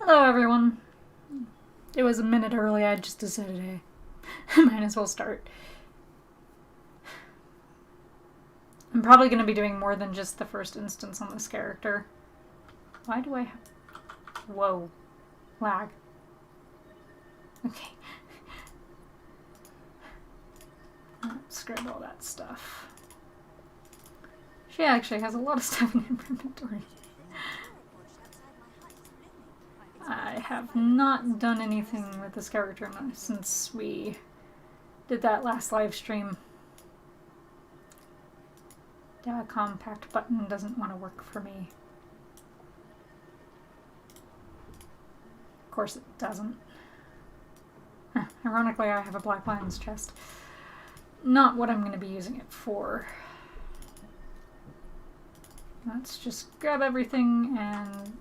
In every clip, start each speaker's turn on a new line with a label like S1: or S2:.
S1: Hello everyone. It was a minute early, I just decided, hey, might as well start. I'm probably going to be doing more than just the first instance on this character. Why do I have... Whoa. Lag. Okay. Let's grab all that stuff. She actually has a lot of stuff in her inventory. I have not done anything with this character since we did that last live stream. The compact button doesn't want to work for me. Of course it doesn't. Ironically, I have a Black Lion's chest. Not what I'm going to be using it for. Let's just grab everything and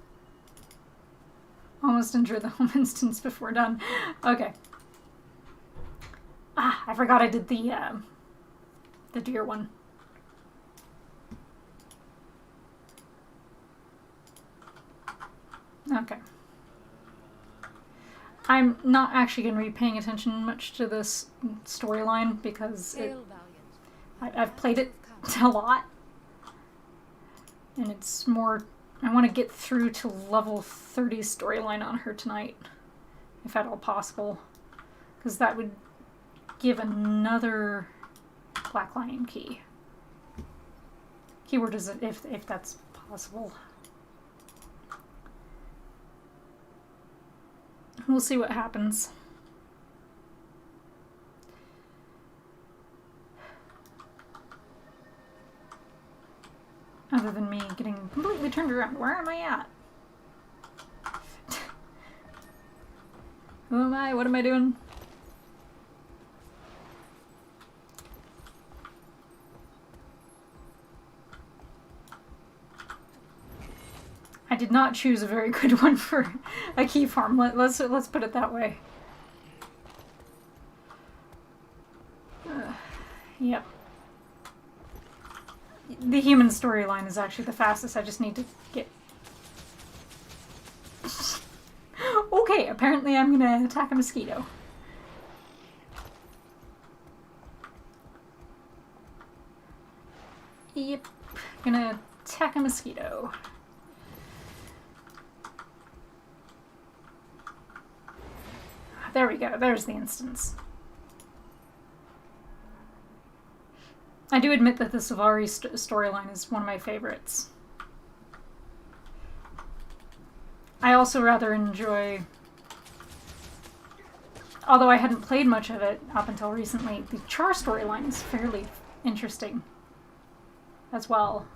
S1: almost enter the home instance before done. Okay. Ah, I forgot I did the deer one. Okay. I'm not actually going to be paying attention much to this storyline because I've played it a lot. And it's more... I want to get through to level 30 storyline on her tonight, if at all possible. Because that would give another Black Lion key. Keyword is if that's possible. We'll see what happens. Other than me getting completely turned around. Where am I at? Who am I? What am I doing? I did not choose a very good one for a key farm. Let's put it that way. Yep. The human storyline is actually the fastest. I just need to get... Okay, apparently I'm gonna attack a mosquito. Yep, gonna attack a mosquito. There we go, there's the instance. I do admit that the Sylvari storyline is one of my favorites. I also rather enjoy, although I hadn't played much of it up until recently, the Char storyline is fairly interesting as well.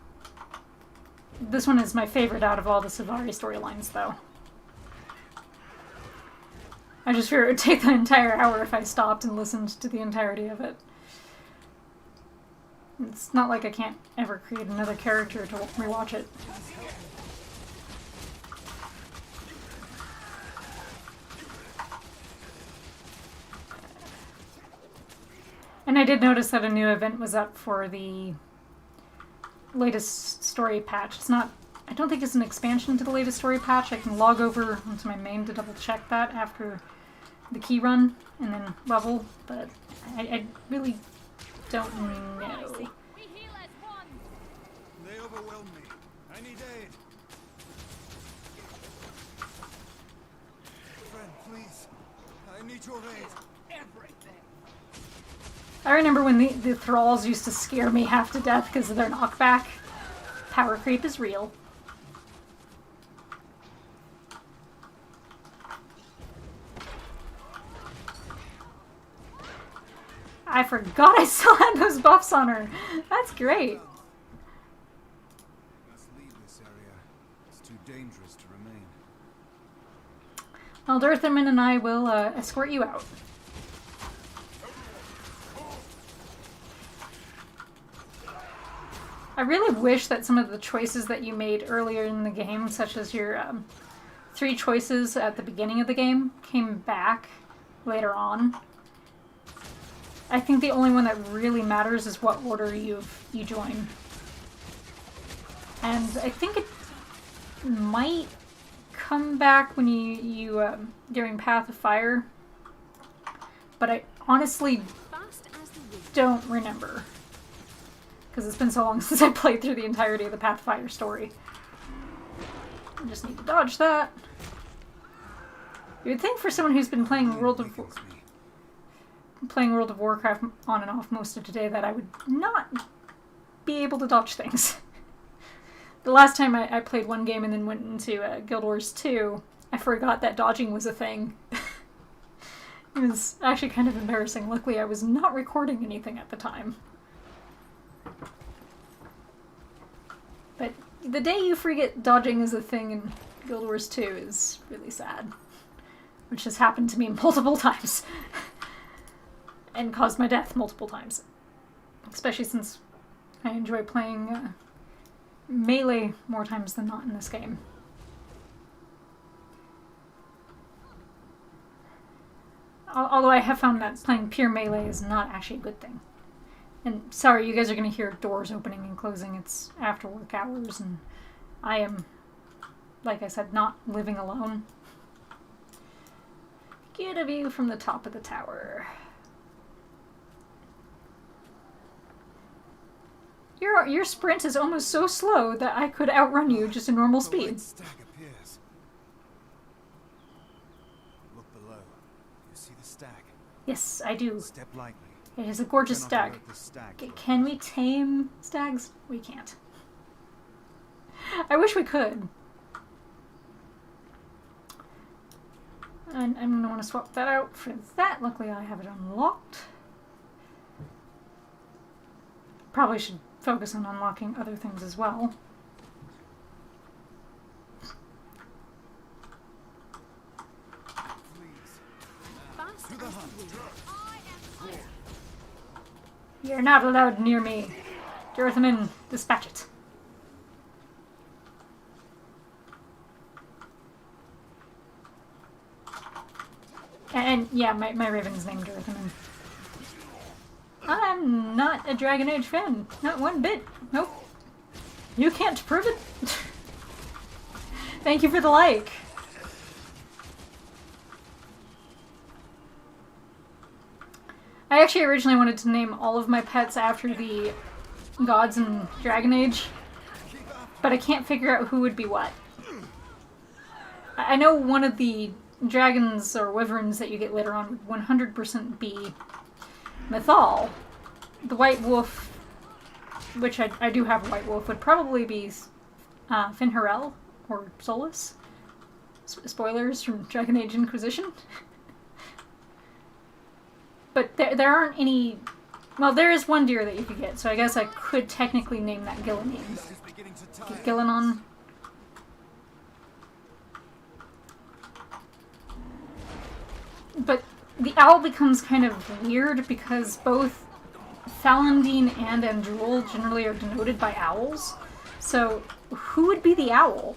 S1: This one is my favorite out of all the Sylvari storylines, though. I just fear it would take the entire hour if I stopped and listened to the entirety of it. It's not like I can't ever create another character to rewatch it. And I did notice that a new event was up for the latest story patch. It's not... I don't think it's an expansion to the latest story patch. I can log over onto my main to double check that after the key run and then level, but I really don't know.
S2: They overwhelm me. I need aid. Friend, please. I need your aid. Everything.
S1: I remember when the thralls used to scare me half to death because of their knockback. Power creep is real. I forgot I still had those buffs on her. That's great.
S2: Let's leave this area. It's too dangerous to remain.
S1: Well, Dirtherman and I will escort you out. I really wish that some of the choices that you made earlier in the game, such as your 3 choices at the beginning of the game, came back later on. I think the only one that really matters is what order you join. And I think it might come back when you during Path of Fire, but I honestly don't remember because it's been so long since I played through the entirety of the Path of Fire story. I just need to dodge that. You would think for someone who's been playing World of Warcraft on and off most of today that I would not be able to dodge things. The last time I played one game and then went into Guild Wars 2, I forgot that dodging was a thing. It was actually kind of embarrassing. Luckily, I was not recording anything at the time. But the day you forget dodging is a thing in Guild Wars 2 is really sad. Which has happened to me multiple times. And caused my death multiple times. Especially since I enjoy playing melee more times than not in this game. Although I have found that playing pure melee is not actually a good thing. And sorry, you guys are going to hear doors opening and closing. It's after work hours, and I am, like I said, not living alone. Get a view from the top of the tower. Your sprint is almost so slow that I could outrun you just at normal speed.
S2: Stag appears. Look below. You see the stag?
S1: Yes, I do.
S2: Step lightly.
S1: It is a gorgeous
S2: Cannot
S1: stag.
S2: alert the stag.
S1: Can we tame stags? We can't. I wish we could. And I'm going to want to swap that out for that. Luckily, I have it unlocked. Probably should focus on unlocking other things as well.
S2: To the hunt.
S1: You're not allowed near me. Jorthaman, dispatch it. And yeah, my raven's named Jorthaman. I'm not a Dragon Age fan. Not one bit. Nope. You can't prove it. Thank you for the like. I actually originally wanted to name all of my pets after the gods in Dragon Age, but I can't figure out who would be what. I know one of the dragons or wyverns that you get later on would 100% be Mythal. The White Wolf, which I do have a White Wolf, would probably be Finharel or Solus. Spoilers from Dragon Age Inquisition. But there aren't any... Well, there is one deer that you could get, so I guess I could technically name that Gillinan. Gillinan. But the owl becomes kind of weird because both Falandine and Andrul generally are denoted by owls. So, who would be the owl?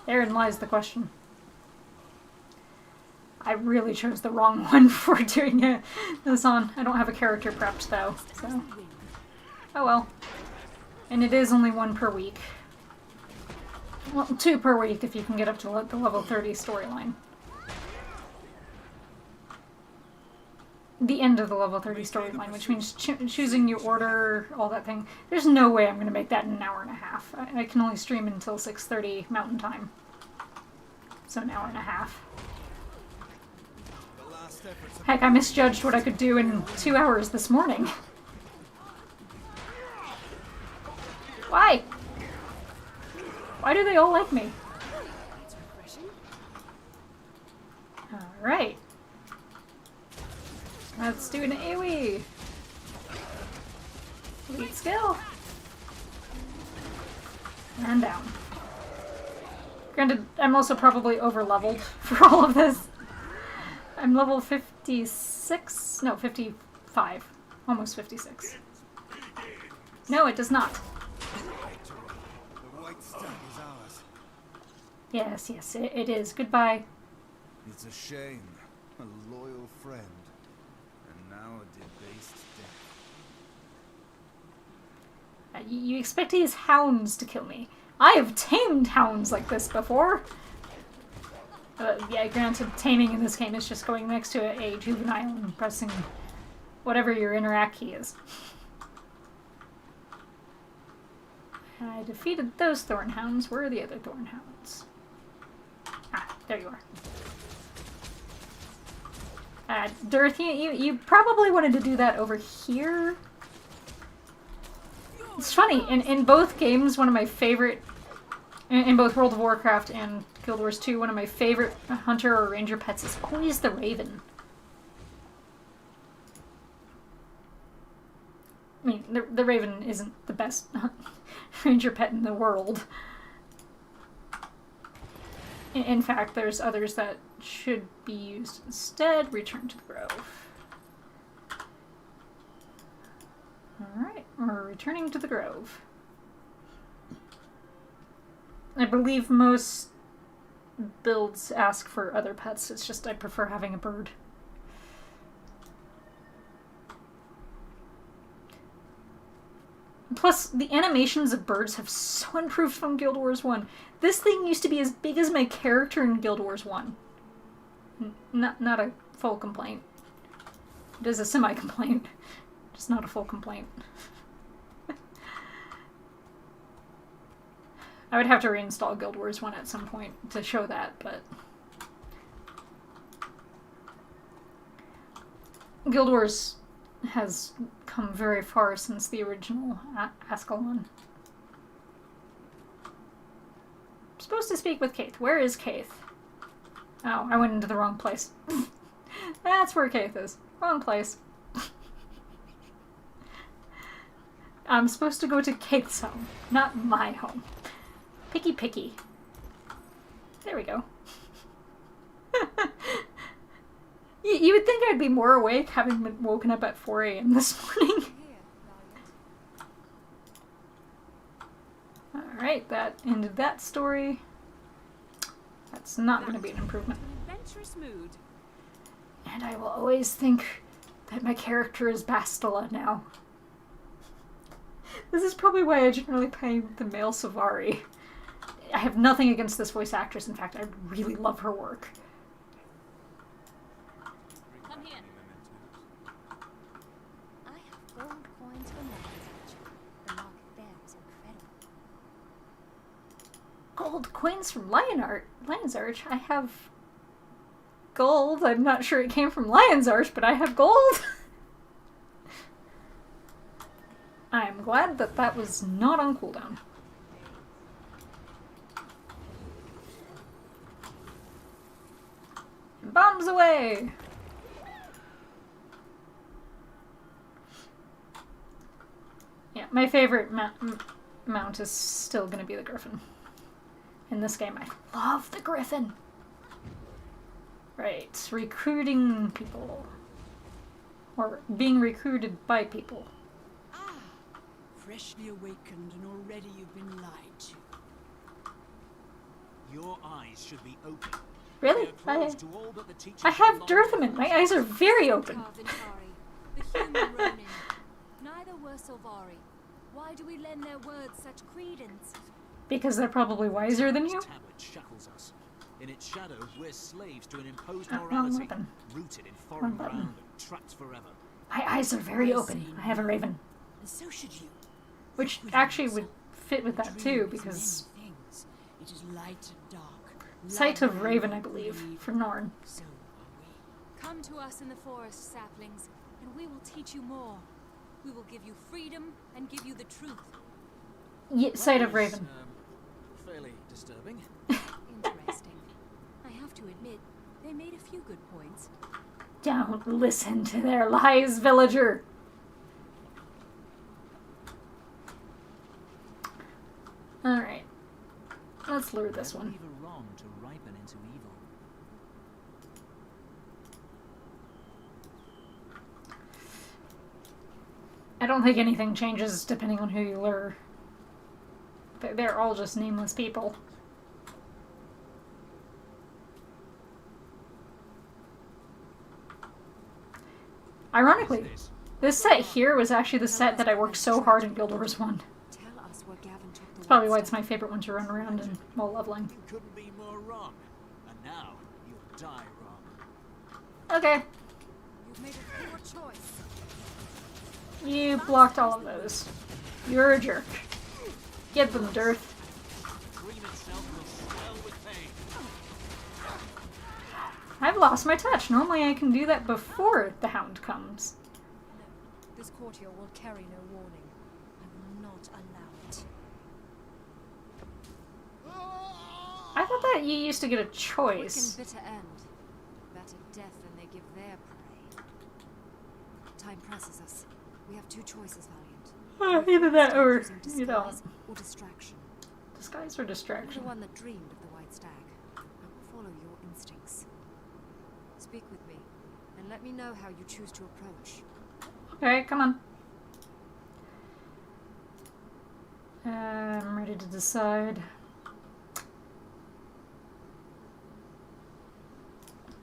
S1: Therein lies the question. I really chose the wrong one for doing this on. I don't have a character prepped though, so... Oh well. And it is only one per week. Well, 2 per week if you can get up to the level 30 storyline. The end of the level 30 storyline, which means choosing your order, all that thing. There's no way I'm going to make that in an hour and a half. I can only stream until 6:30 Mountain Time. So an hour and a half. Heck, I misjudged what I could do in 2 hours this morning. Why? Why do they all like me? Alright. Let's do an AoE. Elite skill. And down. Granted, I'm also probably over-leveled for all of this. I'm level 56? No, 55. Almost 56. No, it does not.
S2: The white stag is ours.
S1: Yes, yes, it is. Goodbye.
S2: It's a shame. A loyal friend. And now a debased death.
S1: You expect these hounds to kill me. I have tamed hounds like this before. Yeah, granted, taming in this game is just going next to a juvenile and pressing whatever your interact key is. I defeated those thorn hounds. Where are the other thorn hounds? Ah, there you are. Dirth, you probably wanted to do that over here. It's funny, in both games, one of my favorite, in both World of Warcraft and Guild Wars 2, one of my favorite hunter or ranger pets is always the raven. I mean, the raven isn't the best ranger pet in the world. In fact, there's others that should be used instead. Return to the grove. Alright, we're returning to the grove. I believe most builds ask for other pets, it's just I prefer having a bird. Plus, the animations of birds have so improved from Guild Wars 1. This thing used to be as big as my character in Guild Wars 1. Not a full complaint. It is a semi-complaint. Just not a full complaint. I would have to reinstall Guild Wars 1 at some point to show that, but... Guild Wars has come very far since the original Ascalon. I'm supposed to speak with Kaith. Where is Kaith? Oh, I went into the wrong place. That's where Kaith is. Wrong place. I'm supposed to go to Kaith's home, not my home. Picky. There we go. You would think I'd be more awake having been woken up at 4 a.m. this morning. Alright, that ended that story. That's not going to be an improvement.
S3: Adventurous mood.
S1: And I will always think that my character is Bastila now. This is probably why I generally play the male Savari. I have nothing against this voice actress. In fact, I really love her work.
S3: Come here.
S4: I have gold coins from Lion's Arch. The market there is incredible.
S1: Gold coins from Lion's Arch? I have gold. I'm not sure it came from Lion's Arch, but I have gold. I am glad that that was not on cooldown. Bombs away! Yeah, my favorite mount is still going to be the Griffin. In this game, I love the Griffin! Right, recruiting people. Or being recruited by people.
S5: Ah, freshly awakened and already you've been lied to.
S2: Your eyes should be open.
S1: Really? I have Dirthaman. My eyes are very open.
S4: The human Ronin. Neither were Silvari. Why do we lend their words such credence?
S1: Because they're probably wiser than you?
S2: Tablet shackles us. In its shadow, we're slaves to an imposed
S1: Wrong
S2: morality,
S1: weapon.
S2: rooted in foreign
S1: button.
S2: ground and trapped forever.
S1: My eyes are very open. I have a raven.
S5: And so should you.
S1: Which actually would fit with that too, because
S5: Many things. It is light and dark.
S1: Sight of
S5: light
S1: Raven, I
S5: and
S1: believe,
S5: brave.
S1: for Norn.
S5: So are we.
S4: Come to us in the forest, saplings, and we will teach you more. We will give you freedom and give you the truth.
S1: Sight of
S2: That is,
S1: Raven.
S2: Fairly disturbing.
S4: Interesting. I have to admit, they made a few good points.
S1: Don't listen to their lies, villager. Alright. Let's lure this one.
S2: Leave a wrong to ripen into evil.
S1: I don't think anything changes depending on who you lure. They're all just nameless people. Ironically, this set here was actually the set that I worked so hard in Guild Wars 1.
S4: Tell
S1: That's probably why it's my favorite one to run around in while leveling.
S2: You couldn't be more wrong. And now you'll die wrong.
S1: Okay,
S4: You've made a poor choice.
S1: you blocked all of those. You're a jerk. Get them, Dearth.
S2: Green itself will swell with pain.
S1: I've lost my touch. Normally I can do that before the hound comes.
S4: No, this courtier will carry no warning. I will not allow it.
S1: I thought that you used to get a
S4: Quick
S1: choice.
S4: and bitter end. Better death than they give their prey. Time presses us. We have two choices, Valiant.
S1: Either that or,
S4: Choosing
S1: you know,
S4: disguise or distraction.
S1: disguise or
S4: You're the
S1: distraction.
S4: one that dreamed of the white stag. I will follow your instincts. Speak with me, and let me know how you choose to approach.
S1: Okay, come on. I'm ready to decide.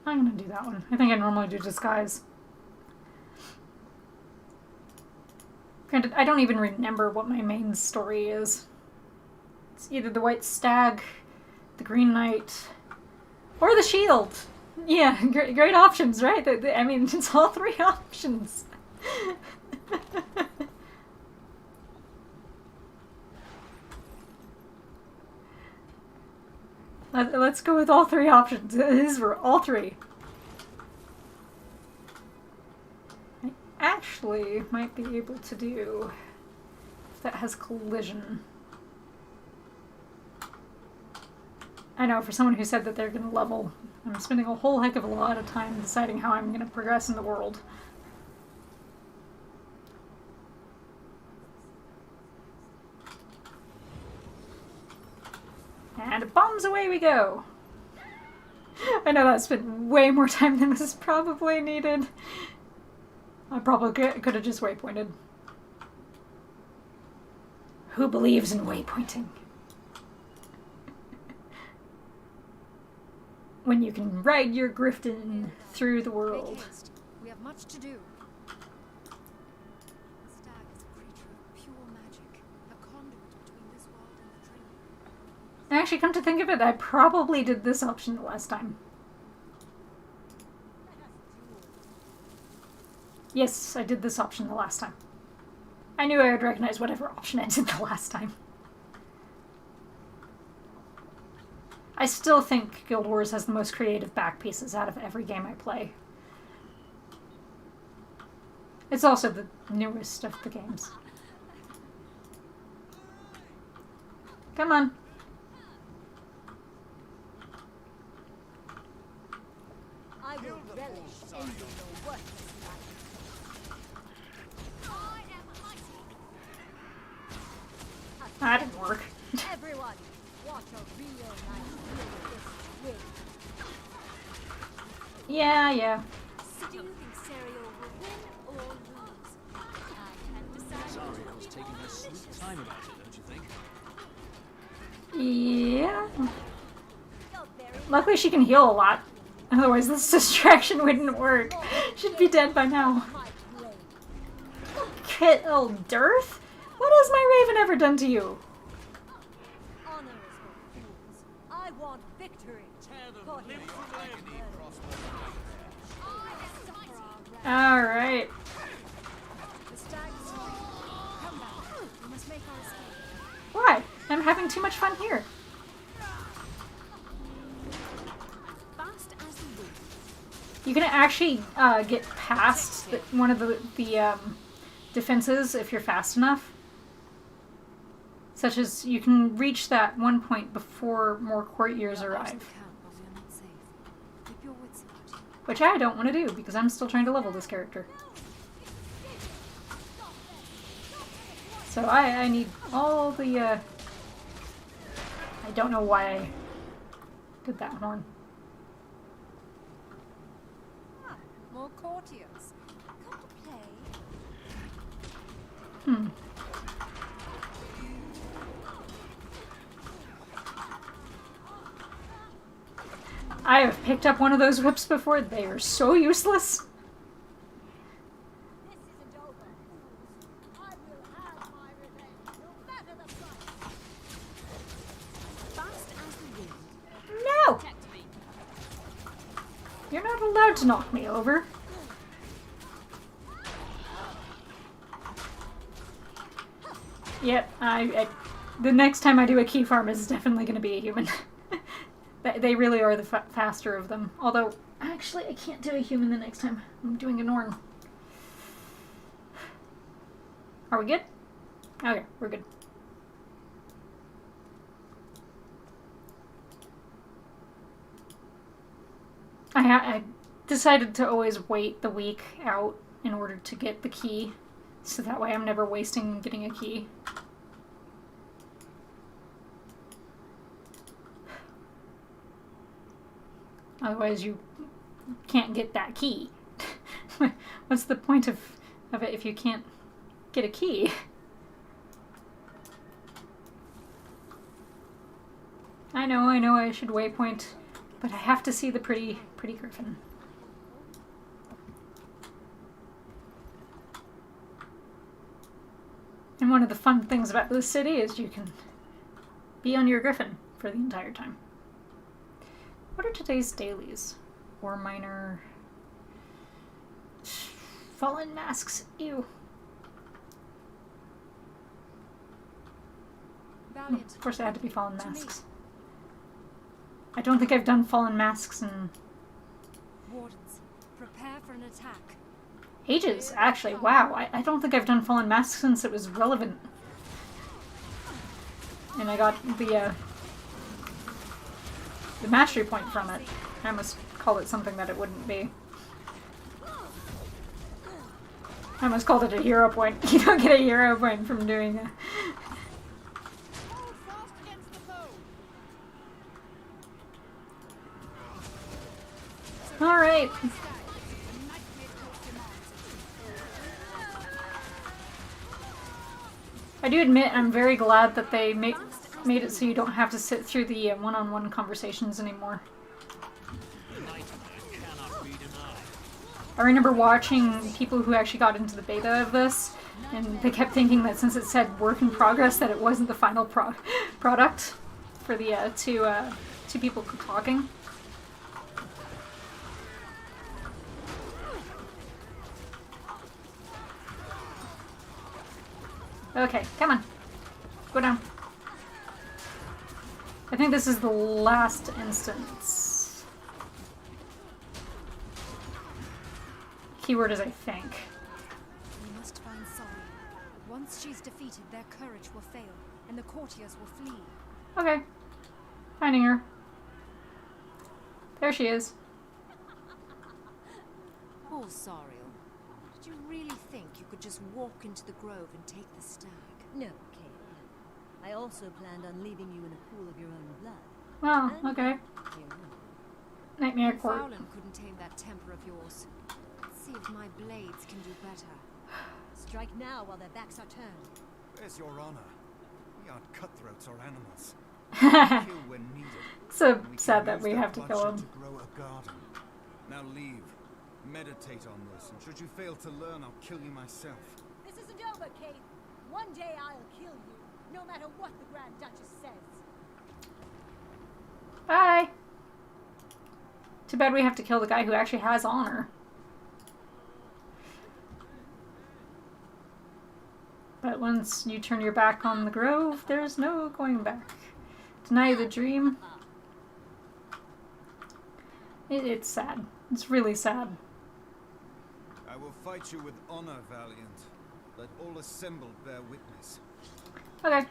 S1: I'm gonna do that one. I think I normally do disguise. Granted, I don't even remember what my main story is. It's either the White Stag, the Green Knight, or the Shield. Yeah, great options, right? I mean, it's all three options. Let's go with all three options. These were all three. I actually might be able to do if that has collision. I know, for someone who said that they're going to level, I'm spending a whole heck of a lot of time deciding how I'm going to progress in the world. And bombs away we go! I know that spent way more time than was probably needed. I probably could have just waypointed. Who believes in waypointing? When you can ride your Grifton through the
S4: Make
S1: world.
S4: haste. We have much to do. The stag is a creature of pure magic, a conduit between this world and the dream.
S1: Actually, come to think of it, I probably did this option the last time. Yes, I did this option the last time. I knew I would recognize whatever option I did the last time. I still think Guild Wars has the most creative back pieces out of every game I play. It's also the newest of the games. Come on.
S6: I will relish ending your worthless life. I am mighty.
S1: That didn't work.
S6: Everyone, watch a real knight win this win.
S1: Yeah.
S4: Do you think Serial will win or lose? I can't decide.
S2: Zariel's taking her sweet time about it, don't you think?
S1: Yeah.
S6: You're very
S1: Luckily she can heal a lot. Otherwise this distraction wouldn't work. She'd be dead by now.
S6: might blade.
S1: Kill Dearth? What has my raven ever done to you?
S6: Honor is for fools. I want victory.
S2: Tear them
S6: For
S2: limb
S6: him.
S2: from limb.
S1: Alright.
S4: The stag is free. Come back. We must make our escape.
S1: Why? I'm having too much fun here.
S4: Fast as the wind.
S1: You can actually get past one of the defenses if you're fast enough. Such as you can reach that one point before more courtiers
S4: We are out of
S1: arrive.
S4: the camp, but we are not safe. Keep your wits about you.
S1: Which I don't want to do because I'm still trying to level this character. So I need all the I don't know why I did that horn.
S4: Ah, more courtiers. Come to play.
S1: I have picked up one of those whips before. They are so useless.
S6: This isn't over, fools. I will have my revenge, no matter the price.
S1: allowed to knock me over. Yep, the next time I do a key farm is definitely going to be a human. They really are the faster of them. Although, actually, I can't do a human the next time. I'm doing a Norn. Are we good? Okay, we're good. I decided to always wait the week out in order to get the key, so that way I'm never wasting getting a key. Otherwise you can't get that key. What's the point of it if you can't get a key? I know I should waypoint, but I have to see the pretty griffin. And one of the fun things about this city is you can be on your griffin for the entire time. What are today's dailies? Ore miner. Fallen masks. Ew.
S4: Valiant.
S1: Of course, it had to be fallen masks. I don't think I've done fallen masks in
S4: Wardens, prepare for an attack.
S1: ages, actually. Wow, I don't think I've done fallen masks since it was relevant. And I got the mastery point from it. I almost called it something that it wouldn't be. I almost called it a hero point. You don't get a hero point from doing that. Alright. I do admit I'm very glad that they made it so you don't have to sit through the one-on-one conversations anymore. I remember watching people who actually got into the beta of this, and they kept thinking that since it said work in progress that it wasn't the final product for the two people talking. Okay, come on. Go down. I think this is the last instance. Keyword is I think.
S4: We must find Sari. Once she's defeated, their courage will fail, and the courtiers will flee.
S1: Okay. Finding her. There she is.
S6: Oh, Sariel. Did you really think you could just walk into the grove and take the stag? No, Caleb. I also planned on leaving you in a pool of your own blood.
S1: Well, okay.
S6: Here we are.
S1: Nightmare Court.
S4: Fowlin couldn't tame that temper of yours. Let's see if my blades can do better.
S6: Strike now while their backs are turned.
S2: Where's your honor? We aren't cutthroats or animals. Kill when needed.
S1: So
S2: and we
S1: sad
S2: can
S1: that
S2: use
S1: we
S2: that
S1: have to kill
S2: bloodshed
S1: him.
S2: to grow a garden. Now leave. Meditate on this, and should you fail to learn, I'll kill you myself.
S6: This isn't over, Kate. One day I'll kill you, no matter what the Grand Duchess says.
S1: Bye. Too bad we have to kill the guy who actually has honor. But once you turn your back on the grove, there's no going back. Deny the dream. It's sad. It's really sad.
S2: I will fight you with honor, Valiant. Let all assembled bear witness.
S1: Okay.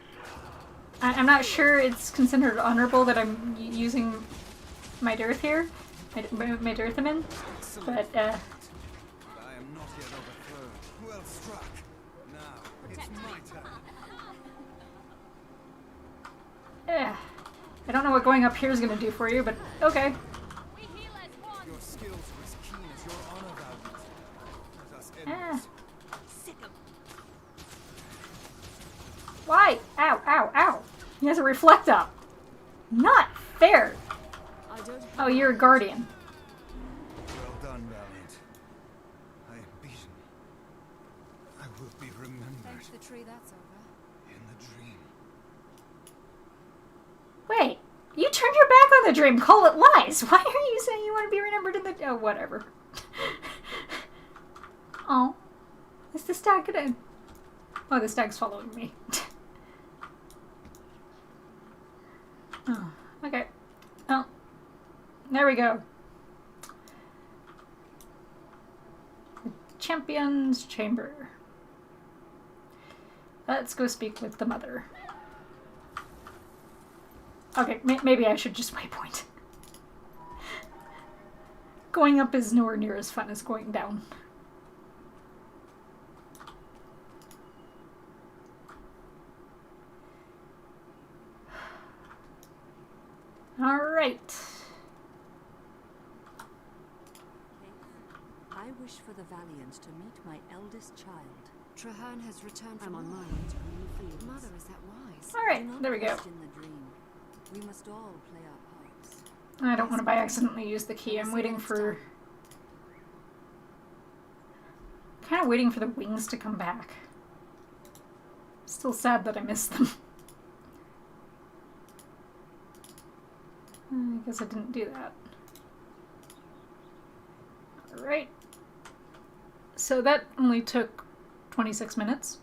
S1: I'm not sure it's considered honorable that I'm using my dearth here. My Dirthamin.
S2: Excellent.
S1: But,
S2: I am not yet overthrown. Who else struck? Now, it's my turn.
S1: I don't know what going up here is going to do for you, but okay.
S2: Your skills are as keen as your honor, Valiant. Let us end this.
S6: Sick of
S1: Why? Ow, ow, ow. He has a reflect up. Not fair.
S6: I don't
S1: Oh, you're a guardian.
S2: Well done, Valiant. I am beaten. I will be remembered
S4: Thanks to the tree, that's over.
S2: in the dream.
S1: Wait, you turned your back on the dream. Call it lies. Why are you saying you want to be remembered in the... Oh, whatever. Oh. Is the stag gonna... Oh, the stag's following me. Oh, okay. Oh. There we go. The Champion's Chamber. Let's go speak with the mother. Okay, maybe I should just waypoint. Going up is nowhere near as fun as going down. Alright.
S6: I wish for the Valiant to meet my eldest child.
S4: Trahearne has returned
S6: I'm
S4: from
S6: on my
S4: war.
S6: way to Green Fields.
S4: Mother, is that wise?
S6: Do
S1: Alright,
S6: not
S1: there we go.
S6: question the dream. We must all play our parts.
S1: I don't want to by accidentally use the key. I'm waiting for... Kind of waiting for the wings to come back. Still sad that I missed them. I guess I didn't do that. Alright. So that only took 26 minutes.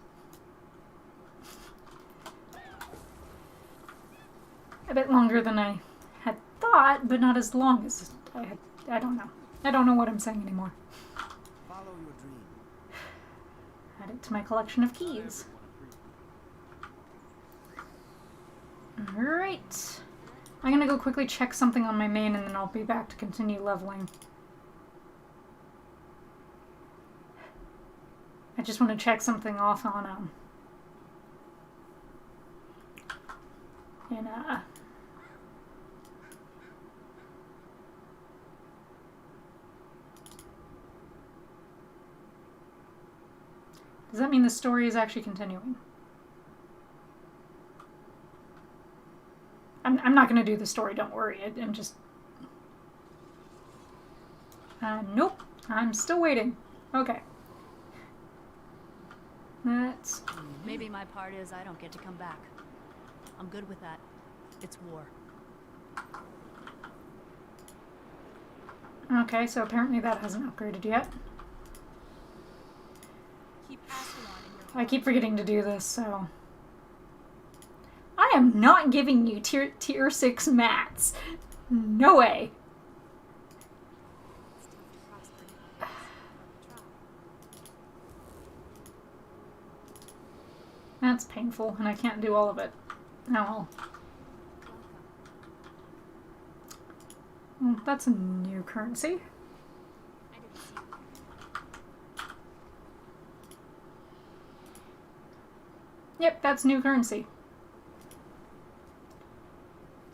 S1: A bit longer than I had thought, but not as long as I had. I don't know. I don't know what I'm saying anymore.
S2: Follow your dream.
S1: Add it to my collection of keys. Alright. I'm gonna go quickly check something on my main and then I'll be back to continue leveling. I just want to check something off on Does that mean the story is actually continuing? I'm not going to do the story, don't worry. I'm just... nope. I'm still waiting. Okay. That's...
S3: Maybe my part is I don't get to come back. I'm good with that. It's war.
S1: Okay, so apparently that hasn't upgraded yet.
S3: Keep Ascalon in your
S1: I keep forgetting to do this, so... I am not giving you tier 6 mats. No way. That's painful, and I can't do all of it. Oh well. Well, that's a new currency. Yep, that's new currency.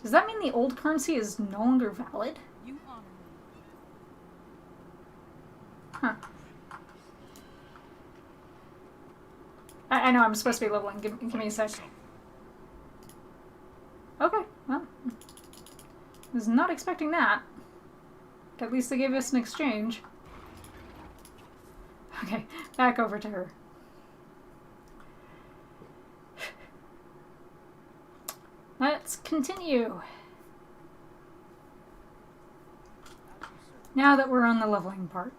S1: Does that mean the old currency is no longer valid?
S3: You honor me.
S1: Huh. I know I'm supposed to be leveling. Give me a sec. Okay, well. Was not expecting that. But at least they gave us an exchange. Okay, back over to her. Let's continue. Now that we're on the leveling part.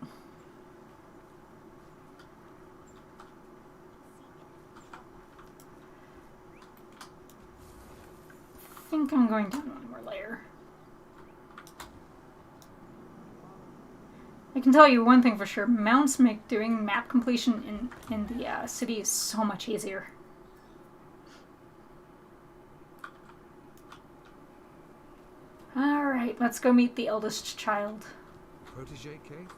S1: I think I'm going down one more layer. I can tell you one thing for sure. Mounts make doing map completion in the city is so much easier. Alright, let's go meet the eldest child.
S2: Protege, Kate?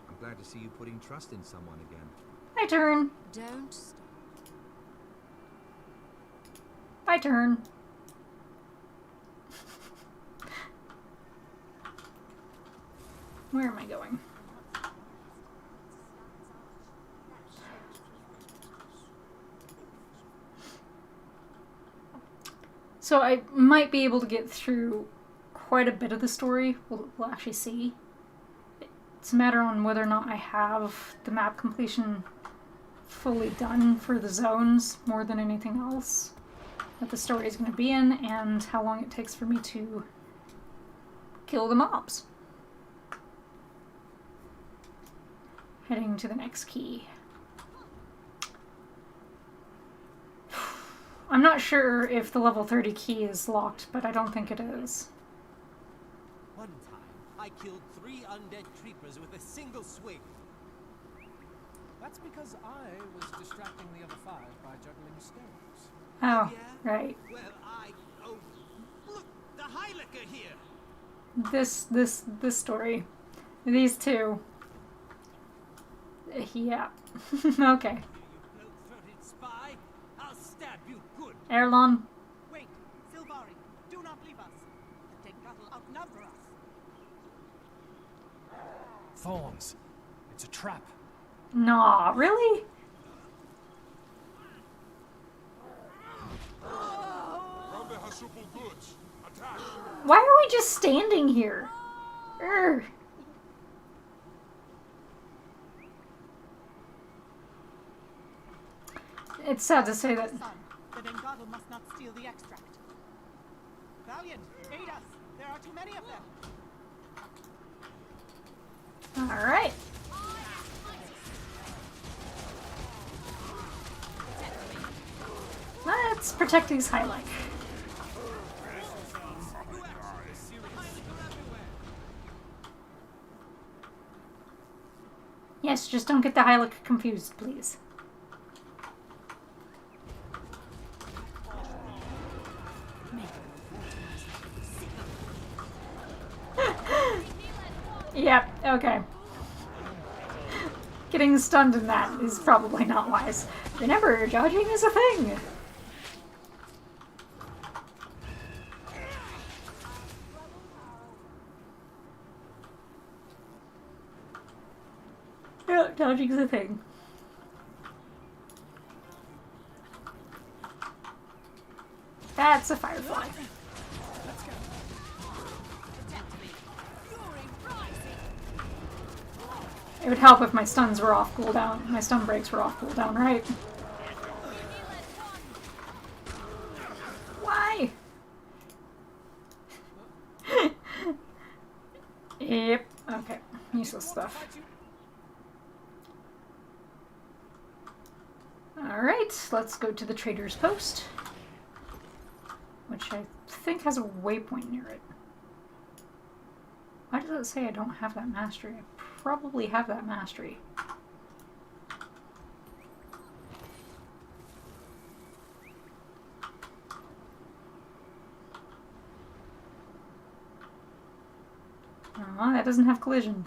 S2: I'm glad to see you putting trust in someone again.
S1: My turn.
S4: Don't stop.
S1: My turn. Where am I going? So I might be able to get through quite a bit of the story. We'll actually see. It's a matter on whether or not I have the map completion fully done for the zones more than anything else that the story is going to be in, and how long it takes for me to kill the mobs. Heading to the next key. I'm not sure if the level 30 key is locked, but I don't think it is.
S7: One time, I killed 3 undead creepers with a single swing.
S8: That's because I was distracting the other 5 by juggling stones.
S1: Oh,
S7: Yeah?
S1: right.
S7: Well, oh, look, the Heilecker here.
S1: This story. These two. Yeah. Okay.
S7: You bloat-throated spy. I'll stab you good.
S1: Erlon.
S5: Wait, Silvari, do not leave us. The Tengatl outnumber us.
S8: Thorns. It's a trap.
S1: Nah, really? Why are we just standing here? Urgh. It's sad to say that.
S5: Son, the Tengatl must not steal the extract. Valiant, aid us. There are too many of them.
S1: Alright. Let's protect these highlight. Yes, just don't get the Hylic confused, please. Yep, okay. Getting stunned in that is probably not wise. Remember, dodging is a thing! Yeah, dodging's a thing. That's a firefly. It would help if my stuns were off cooldown. My stun breaks were off cooldown, right? Why? Yep. Okay. Useless stuff. Alright, let's go to the Trader's Post. Which I think has a waypoint near it. Why does it say I don't have that mastery? I probably have that mastery. Oh, that doesn't have collision.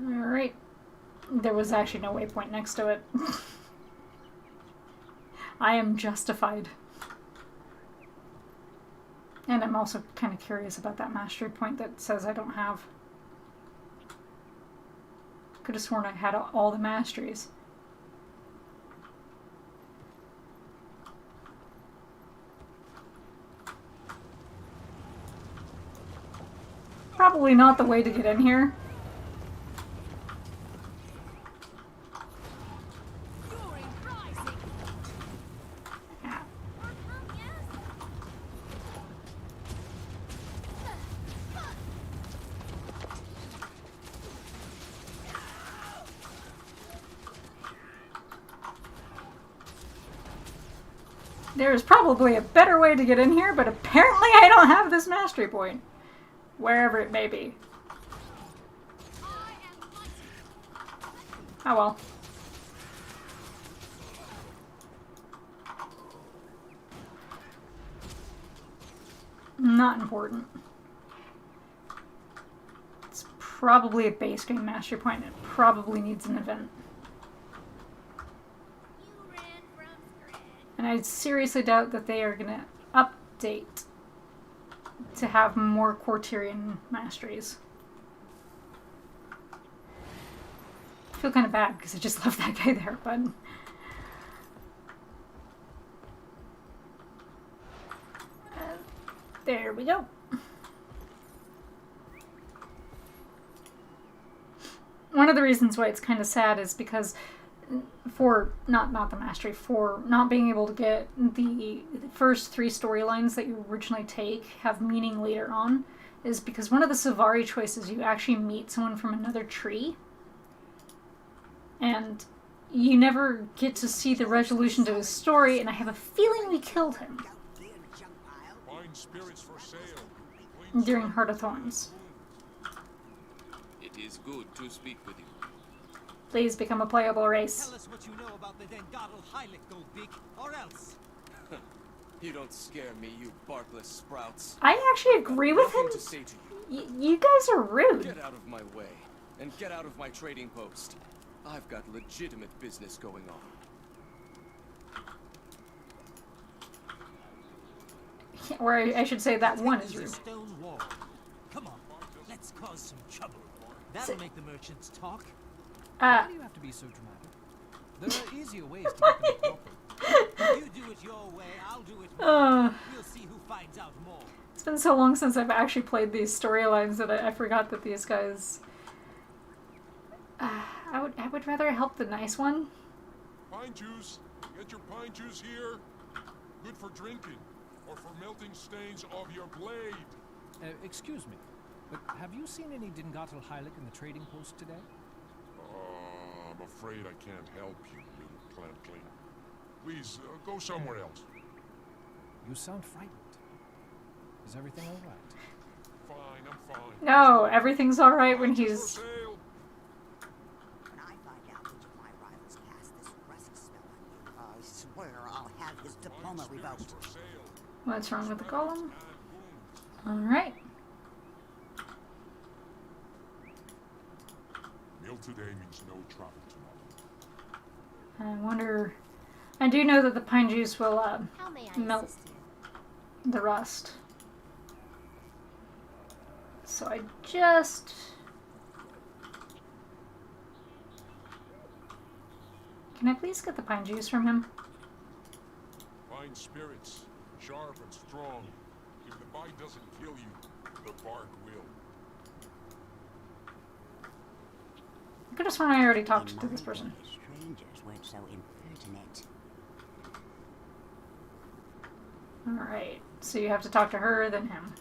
S1: Alright. There was actually no waypoint next to it. I am justified. And I'm also kind of curious about that mastery point that says I don't have. Could have sworn I had all the masteries. Probably not the way to get in here. Yeah. There's probably a better way to get in here, but apparently I don't have this mastery point. Wherever it may be. Oh well. Not important. It's probably a base game mastery point. It probably needs an event. And I seriously doubt that they are going to update to have more Quarterian masteries. I feel kind of bad because I just left that guy there, but... there we go. One of the reasons why it's kind of sad is because for not the mastery, for not being able to get the first 3 storylines that you originally take have meaning later on, is because one of the Savari choices, you actually meet someone from another tree, and you never get to see the resolution to his story, and I have a feeling we killed him
S9: Fine spirits for sale.
S1: during Heart of Thorns.
S10: It is good to speak with you.
S1: Please become a playable race.
S7: Tell us what you know about the Dengarl Heilig, Goldbeak, or else.
S10: You don't scare me, you barkless sprouts.
S1: I actually agree with him.
S10: Nothing to say to you.
S1: You guys are rude.
S10: Get out of my way, and get out of my trading post. I've got legitimate business going on.
S1: Or I should say that one is
S7: There's a
S1: rude.
S7: stone wall. Come on, let's cause some trouble. That'll make the merchants talk.
S8: Why do you have to be so dramatic? There are easier ways to get them proper.
S7: You do it your way, I'll do it mine. We'll see who finds out more.
S1: It's been so long since I've actually played these storylines that I forgot that these guys... I would rather help the nice one.
S9: Pine juice. Get your pine juice here. Good for drinking, or for melting stains of your blade.
S8: Excuse me, but have you seen any Dingatal Heilig in the trading post today?
S9: I'm afraid I can't help you, little clampling. Please, go somewhere else.
S8: You sound frightened. Is everything all right?
S9: Fine, I'm fine.
S1: No, everything's alright when
S9: Pine juice
S1: he's...
S9: for sale.
S11: When I find out which of my rivals cast this rust spell on you, I swear I'll have his diploma
S9: Spirits
S11: revoked.
S9: for sale.
S1: What's wrong with the golem?
S9: And boom.
S1: Alright.
S9: Meal today means no travel tomorrow.
S1: I wonder... I do know that the pine juice will
S6: How may I
S1: melt
S6: assist you?
S1: the rust. So I just... Can I please get the pine juice from him?
S9: Fine spirits, sharp and strong. If the bite doesn't kill you, the bark will.
S1: I could have sworn I already talked
S11: In
S1: to this
S11: my
S1: person.
S11: day, strangers weren't so impertinent.
S1: Alright, so you have to talk to her, then him.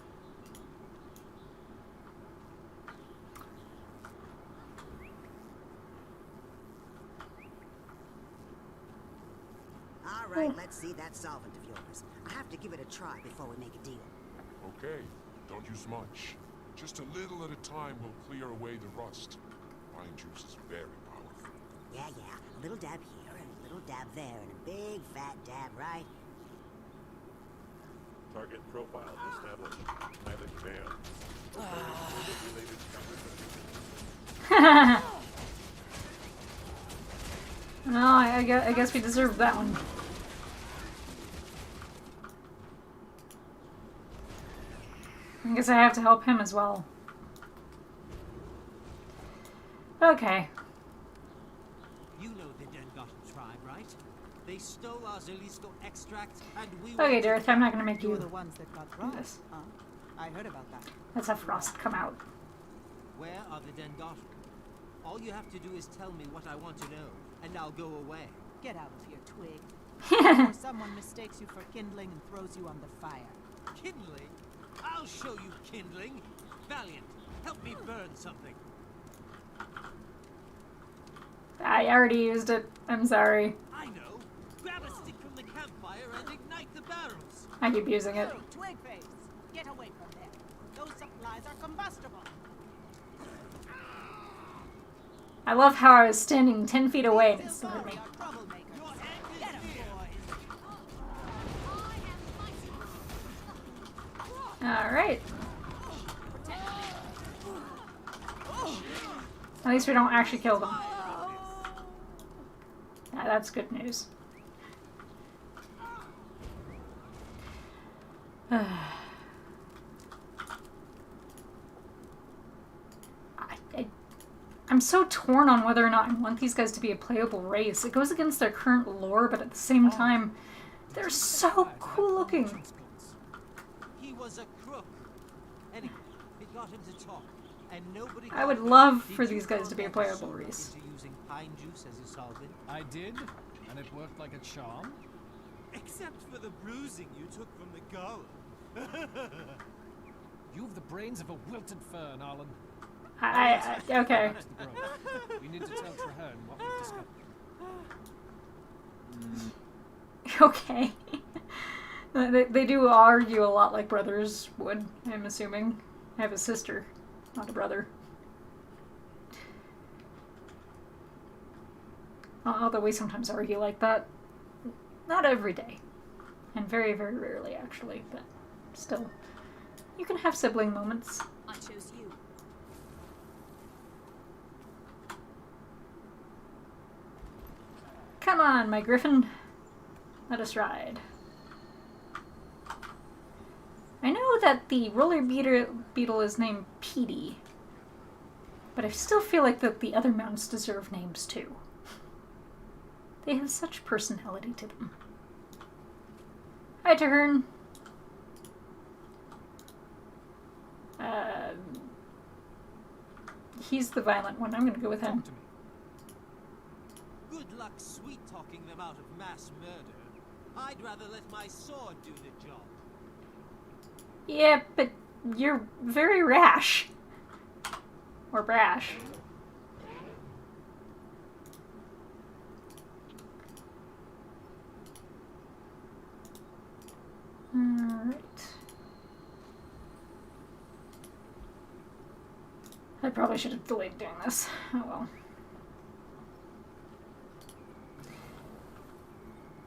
S11: All right, let's see that solvent of yours. I have to give it a try before we make a deal.
S9: Okay, don't use much. Just a little at a time will clear away the rust. Pine juice is very powerful.
S11: Yeah, a little dab here and a little dab there and a big fat dab right.
S12: Target profile established. Pilot command.
S1: No, I guess we deserved that one. I guess I have to help him as well. Okay.
S7: You know the Dengarl tribe, right? They stole our Zerlisko extract, and we...
S1: Okay, Dareth, I'm not gonna make
S5: You were
S1: you
S5: the ones that got
S1: do
S5: robbed.
S1: this.
S5: Huh? I heard about that.
S1: Let's have Frost come out.
S7: Where are the Dengarl? All you have to do is tell me what I want to know, and I'll go away.
S5: Get out of here, Twig. Or someone mistakes you for kindling and throws you on the fire.
S7: Kindling? I'll show you kindling. Valiant, help me burn something.
S1: I already used it. I'm sorry.
S7: I know. Grab a stick from the campfire and ignite the barrels.
S1: I keep using it.
S5: Hey, Twigface! Get away from there. Those supplies are combustible.
S1: I love how I was standing 10 feet away and it
S5: These
S1: scared me.
S5: Silvari are troublemakers.
S7: Your end
S5: Get 'em,
S7: is here.
S5: boys.
S1: Alright. At least we don't actually kill them. Yeah, that's good news. I'm so torn on whether or not I want these guys to be a playable race. It goes against their current lore, but at the same time, they're so cool looking.
S7: He was a crook. Anyway, it got him to talk. and nobody
S1: I would
S7: got
S1: love
S7: hurt.
S1: for
S7: Did you
S1: these guys to be
S7: talk
S1: playable,
S7: Sora
S1: Reese.
S7: into using pine juice as a solvent?
S8: I did, and it worked like a charm.
S7: Except for the bruising you took from the gull.
S8: You've the brains of a wilted fern, Arlen.
S1: Okay.
S8: Back to the grove. We need to tell Traherne what we've discovered.
S1: Okay. They do argue a lot like brothers would, I'm assuming. I have a sister, not a brother. Although we sometimes argue like that. Not every day. And very, very rarely, actually. But still. You can have sibling moments.
S3: I chose you.
S1: Come on, my griffin. Let us ride. I know that the roller beetle is named Petey, but I still feel like that the other mounts deserve names too. They have such personality to them. Hi, Traherne. He's the violent one. I'm gonna go with him.
S8: Talk to me.
S7: Good luck sweet-talking them out of mass murder. I'd rather let my sword do the job.
S1: Yeah, but you're very rash. Or brash. Alright. I probably should have delayed doing this. Oh well.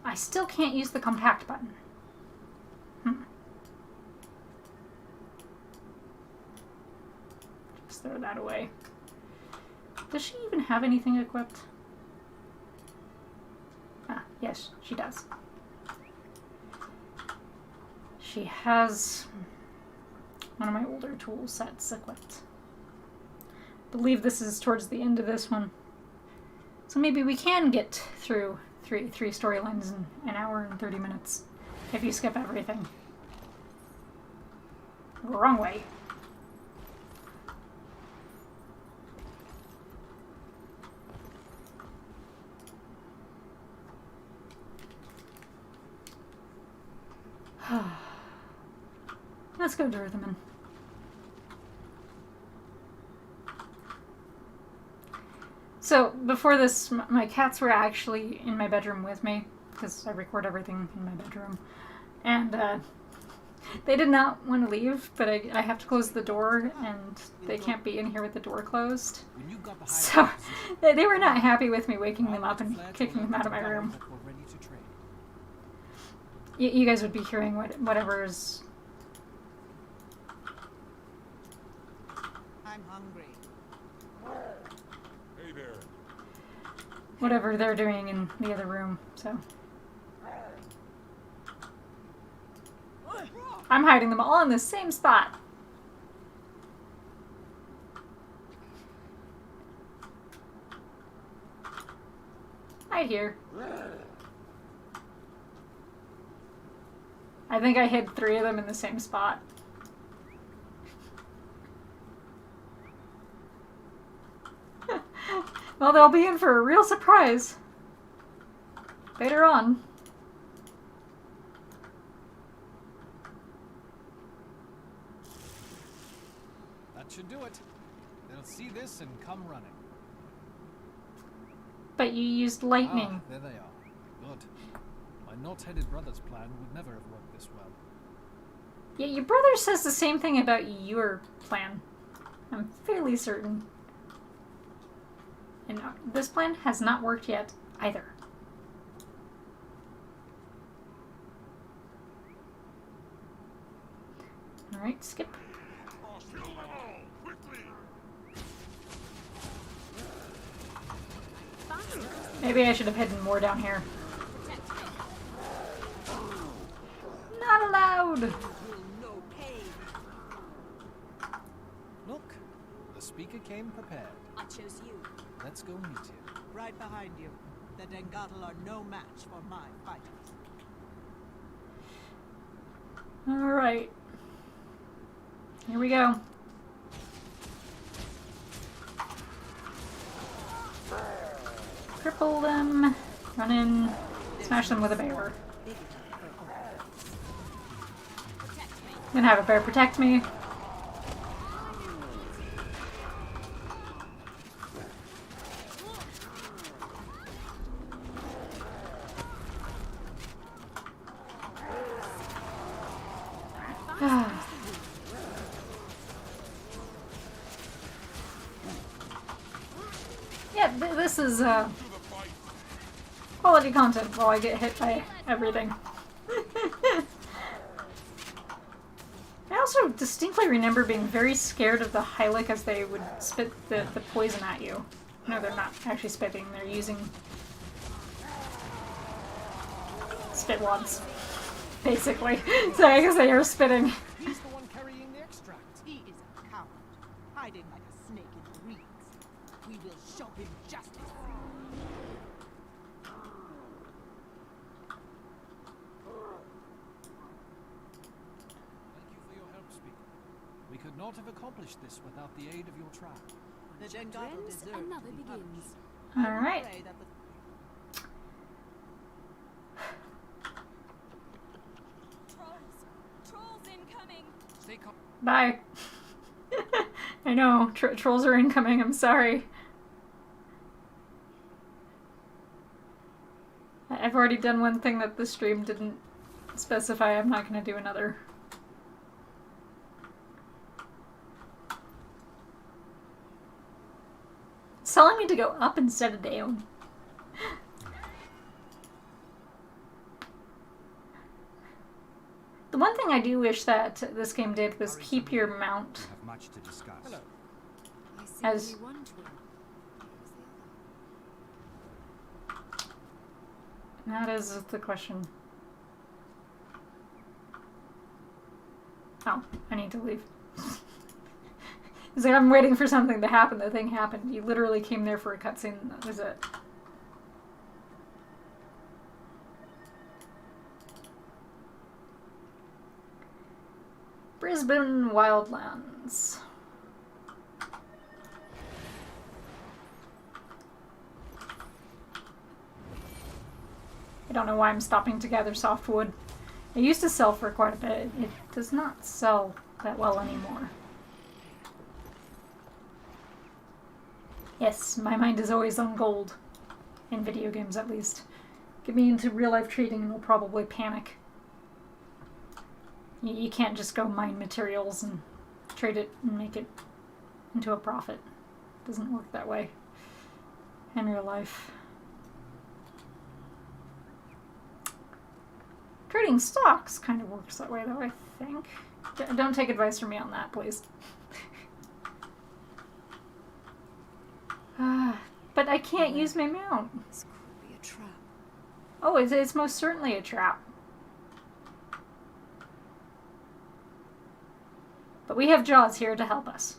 S1: I still can't use the compact button. Just throw that away. Does she even have anything equipped? Ah, yes, she does. She has one of my older tool sets equipped. I believe this is towards the end of this one. So maybe we can get through three storylines in an hour and 30 minutes if you skip everything. Wrong way. Let's go to Rhythmin. So, before this, my cats were actually in my bedroom with me, because I record everything in my bedroom. And they did not want to leave, but I have to close the door, and they can't be in here with the door closed. So, they were not happy with me waking them up and kicking them out of my room. You guys would be hearing whatever's...
S11: I'm hungry.
S9: Hey there.
S1: whatever they're doing in the other room, so... I'm hiding them all in the same spot. Hide here. I think I hid 3 of them in the same spot. Well, they'll be in for a real surprise later on.
S8: That should do it. They'll see this and come running.
S1: But you used lightning.
S8: Ah, there they are. Good. My knot-headed brother's plan would never have worked this well.
S1: Yeah, your brother says the same thing about your plan. I'm fairly certain. And this plan has not worked yet, either. Alright, skip. Maybe I should have hidden more down here. Not allowed!
S8: Look, the speaker came prepared.
S3: I chose you.
S8: Let's go meet him.
S5: Right behind you. The Dengatal are no match for my fighters.
S1: Alright. Here we go. pull them, run in, smash them with a bear. I'm gonna have a bear protect me. Yeah, this is quality content while I get hit by everything. I also distinctly remember being very scared of the Hylic as they would spit the poison at you. No, they're not actually spitting, they're using spit wads, basically. So I guess they are spitting.
S5: He's the one carrying the extract. He is a coward, hiding like a snake in the reeds. We will show him justice.
S8: Thank you for your help, Speaker. We could not have accomplished this without the aid of your tribe.
S5: The Dengado deserve
S6: Another
S5: to be
S6: begins.
S1: Alright.
S5: pray that the
S4: Trolls incoming!
S8: Stay calm.
S1: Bye. I know, trolls are incoming, I'm sorry. I've already done one thing that the stream didn't specify, I'm not gonna do another. It's telling me to go up instead of down. The one thing I do wish that this game did was keep your mount
S2: Have much to discuss.
S8: Hello.
S6: I see
S1: as
S6: only one twin.
S1: that is the question. Oh, I need to leave. It's like I'm waiting for something to happen. The thing happened. You literally came there for a cutscene and that was it. Brisbane Wildlands. I don't know why I'm stopping to gather softwood. It used to sell for quite a bit. It does not sell that well anymore. Yes, my mind is always on gold. In video games, at least. Get me into real-life trading and we'll probably panic. You can't just go mine materials and trade it and make it into a profit. It doesn't work that way in real life. Trading stocks kind of works that way, though, I think. Don't take advice from me on that, please. But I can't use my mount.
S6: This could be a trap.
S1: Oh, it's most certainly a trap. But we have Jaws here to help us.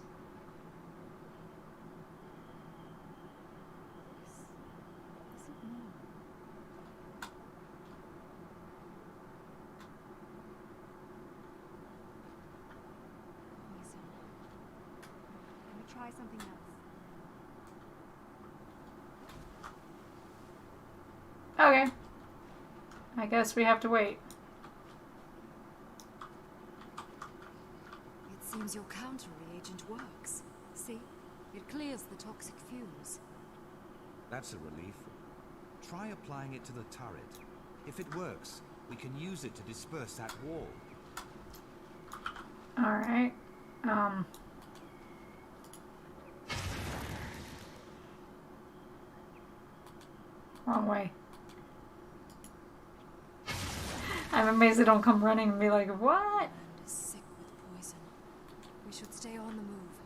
S3: Let me try something else.
S1: Okay. I guess we have to wait.
S6: It seems your counter reagent works. See? It clears the toxic fumes.
S2: That's a relief. Try applying it to the turret. If it works, we can use it to disperse that wall.
S1: Alright. Wrong way. I'm amazed they don't come running and be like, what?
S6: Land is sick with poison. We should stay on the move.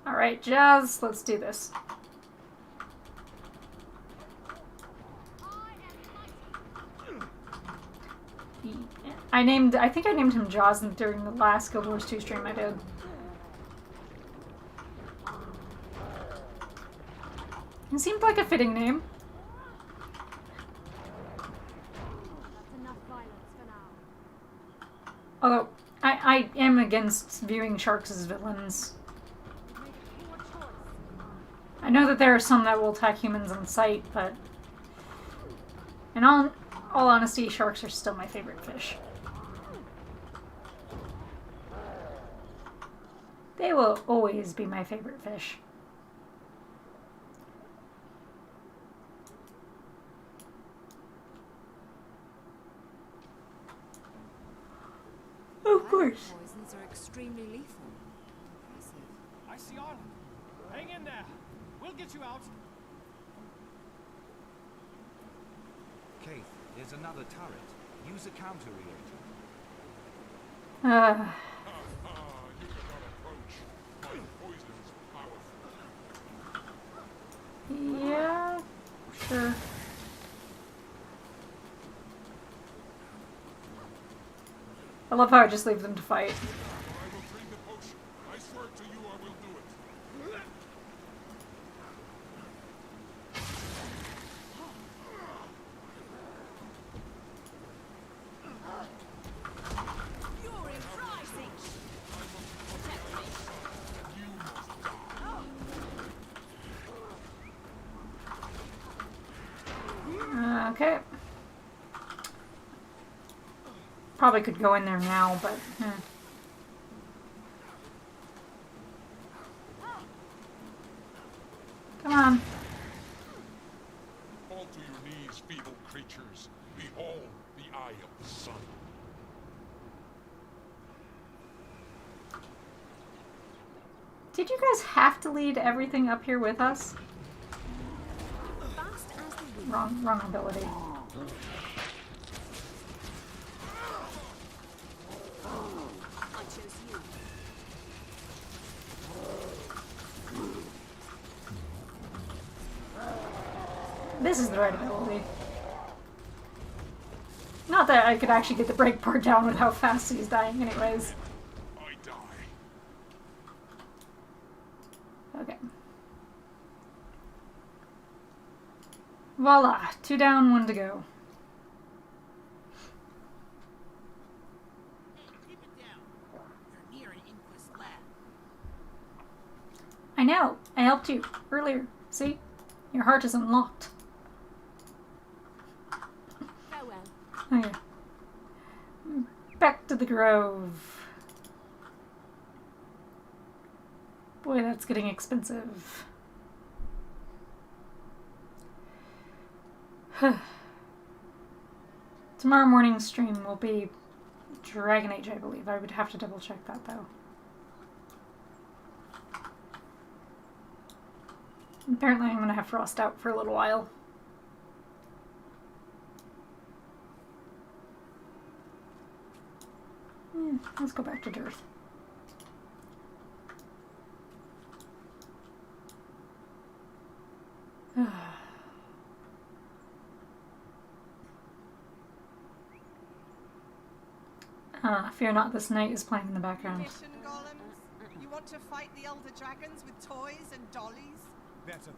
S1: Alright, Jazz, let's do this. I think I named him Jaws during the last Guild Wars 2 stream I did. It seemed like a fitting name.
S3: That's enough violence for now.
S1: Although, I am against viewing sharks as villains.
S3: You've made a poor choice.
S1: I know that there are some that will attack humans on sight, but in all honesty, sharks are still my favorite fish. They will always be my favorite fish. Of course.
S6: Poisons are extremely lethal. Impressive.
S8: I see Arlen. Hang in there. We'll get you out.
S2: Keith, there's another turret. Use a counter reagent.
S9: Ha ha! You cannot approach. My poison is powerful.
S1: Yeah, sure. I love how I just leave them to fight.
S9: I will bring the potion. I swear to you I will do it.
S6: Fury rising!
S9: You must die.
S1: Okay. Probably could go in there now, but... Come on.
S9: Fall to your knees, feeble creatures. Behold the eye of the sun.
S1: Did you guys have to lead everything up here with us?
S6: Fast as the wind.
S1: Wrong ability.
S6: I chose you.
S1: This is the right ability. Not that I could actually get the break part down with how fast he's dying anyways.
S9: I die.
S1: Okay. Voila. 2 down, 1 to go.
S5: Keep it down. You're near an Inquis lab.
S1: I know. I helped you earlier. See? Your heart is unlocked.
S6: Farewell.
S1: Okay. Back to the grove. Boy, that's getting expensive. Tomorrow morning's stream will be Dragon Age, I believe. I would have to double check that though. Apparently I'm going to have Frost out for a little while. Let's go back to Dearth. Fear not, this night is playing in the background.
S5: Mission golems? You want to fight the elder dragons with toys and dollies?
S8: Better than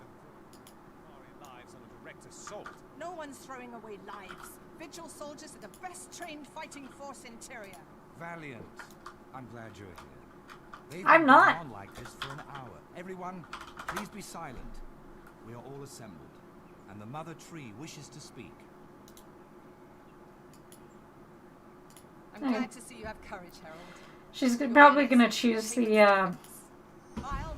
S8: throwing lives on a direct assault.
S5: No one's throwing away lives. Vigil soldiers are the best trained fighting force in Tyria.
S2: Valiant. I'm glad you're here. They've
S1: I'm
S2: been
S1: not.
S2: going on like this for an hour. Everyone, please be silent. We are all assembled, and the Mother Tree wishes to speak.
S5: I'm glad to see you have courage, Harold.
S1: She's probably going to choose the
S5: I'll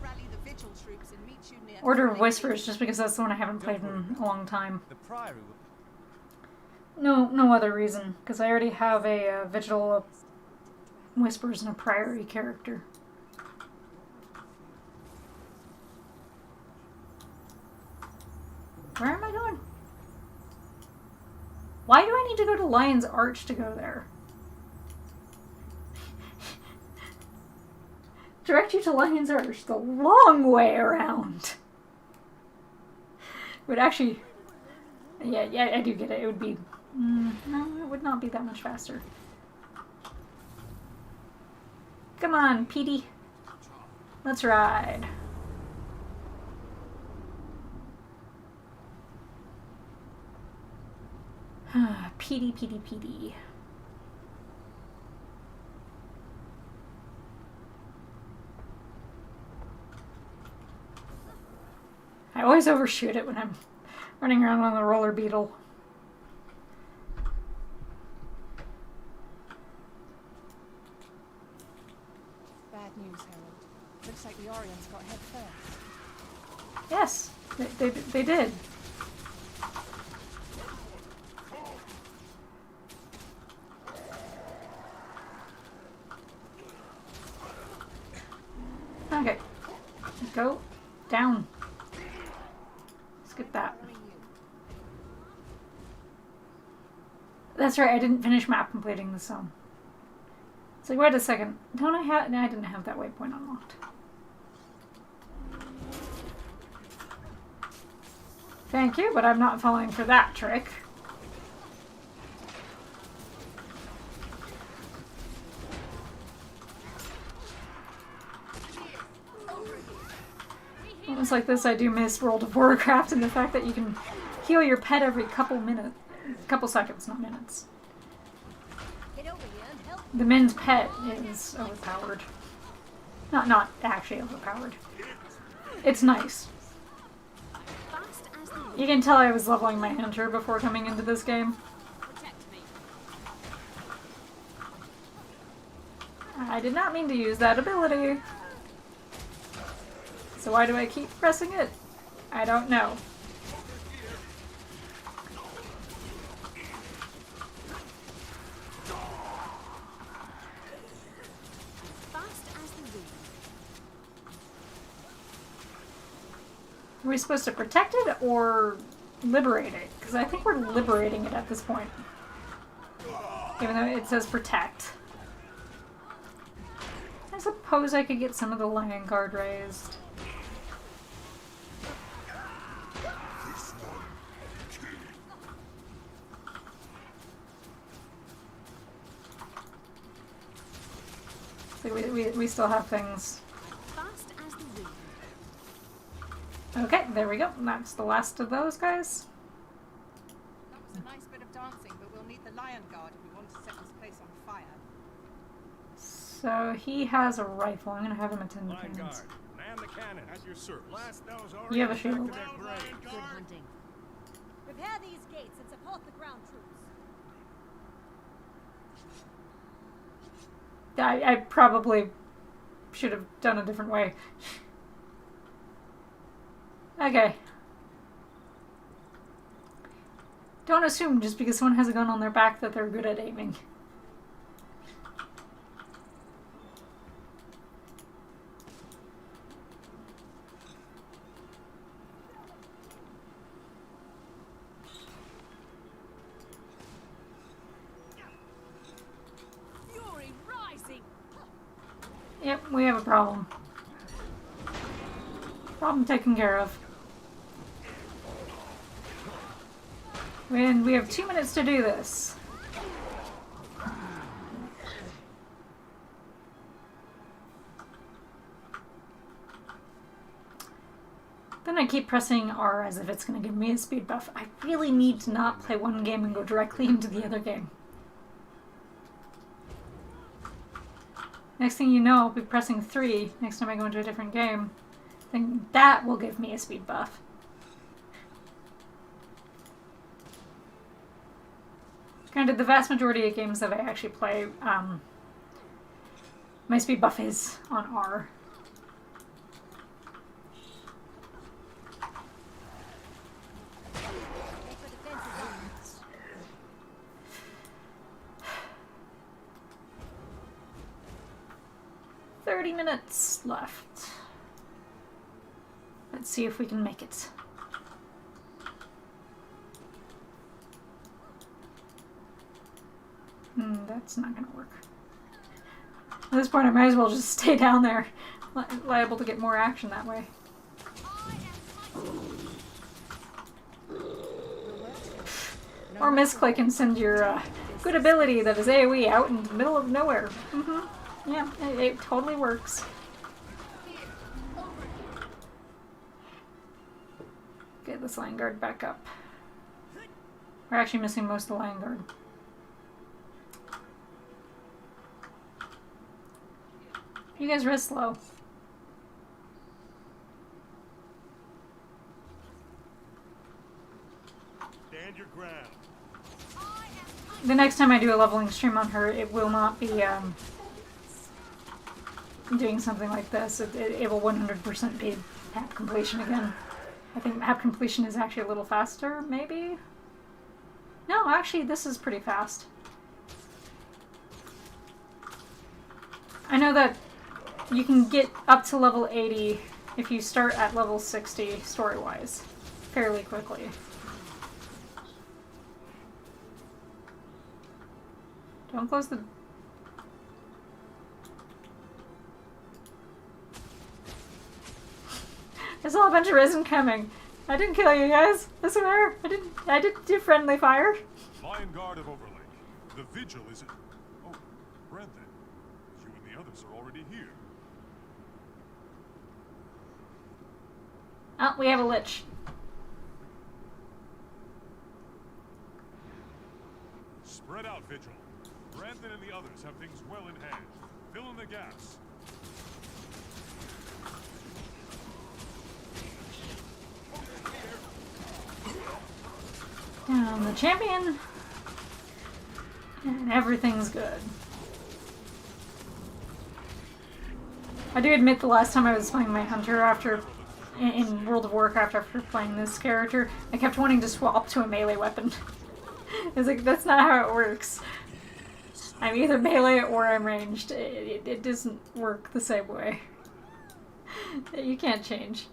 S5: rally the Vigil troops and meet you near
S1: Order of Whispers just because that's the one I haven't played in a long time.
S8: The Priory will...
S1: No other reason, because I already have a Vigil of Whispers and a Priory character. Where am I going? Why do I need to go to Lion's Arch to go there? Direct you to Lion's Arch, the long way around. Would actually... Yeah, I do get it. It would be... no, it would not be that much faster. Come on, Petey. Let's ride. Petey. I always overshoot it when I'm running around on the roller beetle.
S13: Bad news, Harold. Looks like the Orions got hit first.
S1: Yes, they did. Okay. Go down. Skip that. That's right, I didn't finish map completing this zone. It's like, wait a second. Don't I have... No, I didn't have that waypoint unlocked. Thank you, but I'm not falling for that trick. Moments like this, I do miss World of Warcraft and the fact that you can heal your pet every couple seconds, not minutes. The Min's pet is overpowered. Not actually overpowered. It's nice. You can tell I was leveling my hunter before coming into this game. I did not mean to use that ability. So why do I keep pressing it? I don't know. Are we supposed to protect it or liberate it? Because I think we're liberating it at this point. Even though it says protect. I suppose I could get some of the Lion Guard raised. So we still have things. Okay, there we go. That's the last of those guys.
S5: That was a nice bit of dancing, but we'll need the Lion Guard if we want to set this place on fire.
S1: So he has a rifle. I'm gonna have him attend the
S12: Lion
S1: cannons.
S12: Guard, man the cannon at your service. Blast those
S1: You have a
S12: Orions
S1: shield.
S12: back to their grave.
S6: Good hunting. Repair these gates and support the ground troops.
S1: I probably should have done a different way. Okay. Don't assume just because someone has a gun on their back that they're good at aiming.
S6: Fury rising.
S1: Yep, we have a problem. Problem taken care of. And we have 2 minutes to do this. Then I keep pressing R as if it's going to give me a speed buff. I really need to not play one game and go directly into the other game. Next thing you know, I'll be pressing 3 next time I go into a different game. Then that will give me a speed buff. Granted, the vast majority of games that I actually play, my speed buff is on R. $30 minutes left. Let's see if we can make it. That's not gonna work. At this point, I might as well just stay down there. Liable to get more action that way. Or misclick and send your good ability that is AoE out into the middle of nowhere. Yeah, it totally works. Get this Lion Guard back up. We're actually missing most of the Lion Guard. You guys rest slow. the next time I do a leveling stream on her, it will not be doing something like this. It will 100% be map completion again. I think map completion is actually a little faster, maybe? No, actually, this is pretty fast. I know that you can get up to level 80 if you start at level 60, story-wise, fairly quickly. Don't close the... I saw a bunch of risen coming. I didn't kill you guys. I swear. I didn't do friendly fire.
S9: Lion Guard of Overlake. The vigil is... Oh, Brendan. You and the others are already here.
S1: Oh, we have a lich.
S9: Spread out, Vigil. Brandon and the others have things well in hand. Fill in the gaps.
S1: Down the champion. And everything's good. I do admit the last time I was playing my hunter in World of Warcraft after playing this character, I kept wanting to swap to a melee weapon. It's like, that's not how it works. I'm either melee or I'm ranged. It doesn't work the same way. You can't change.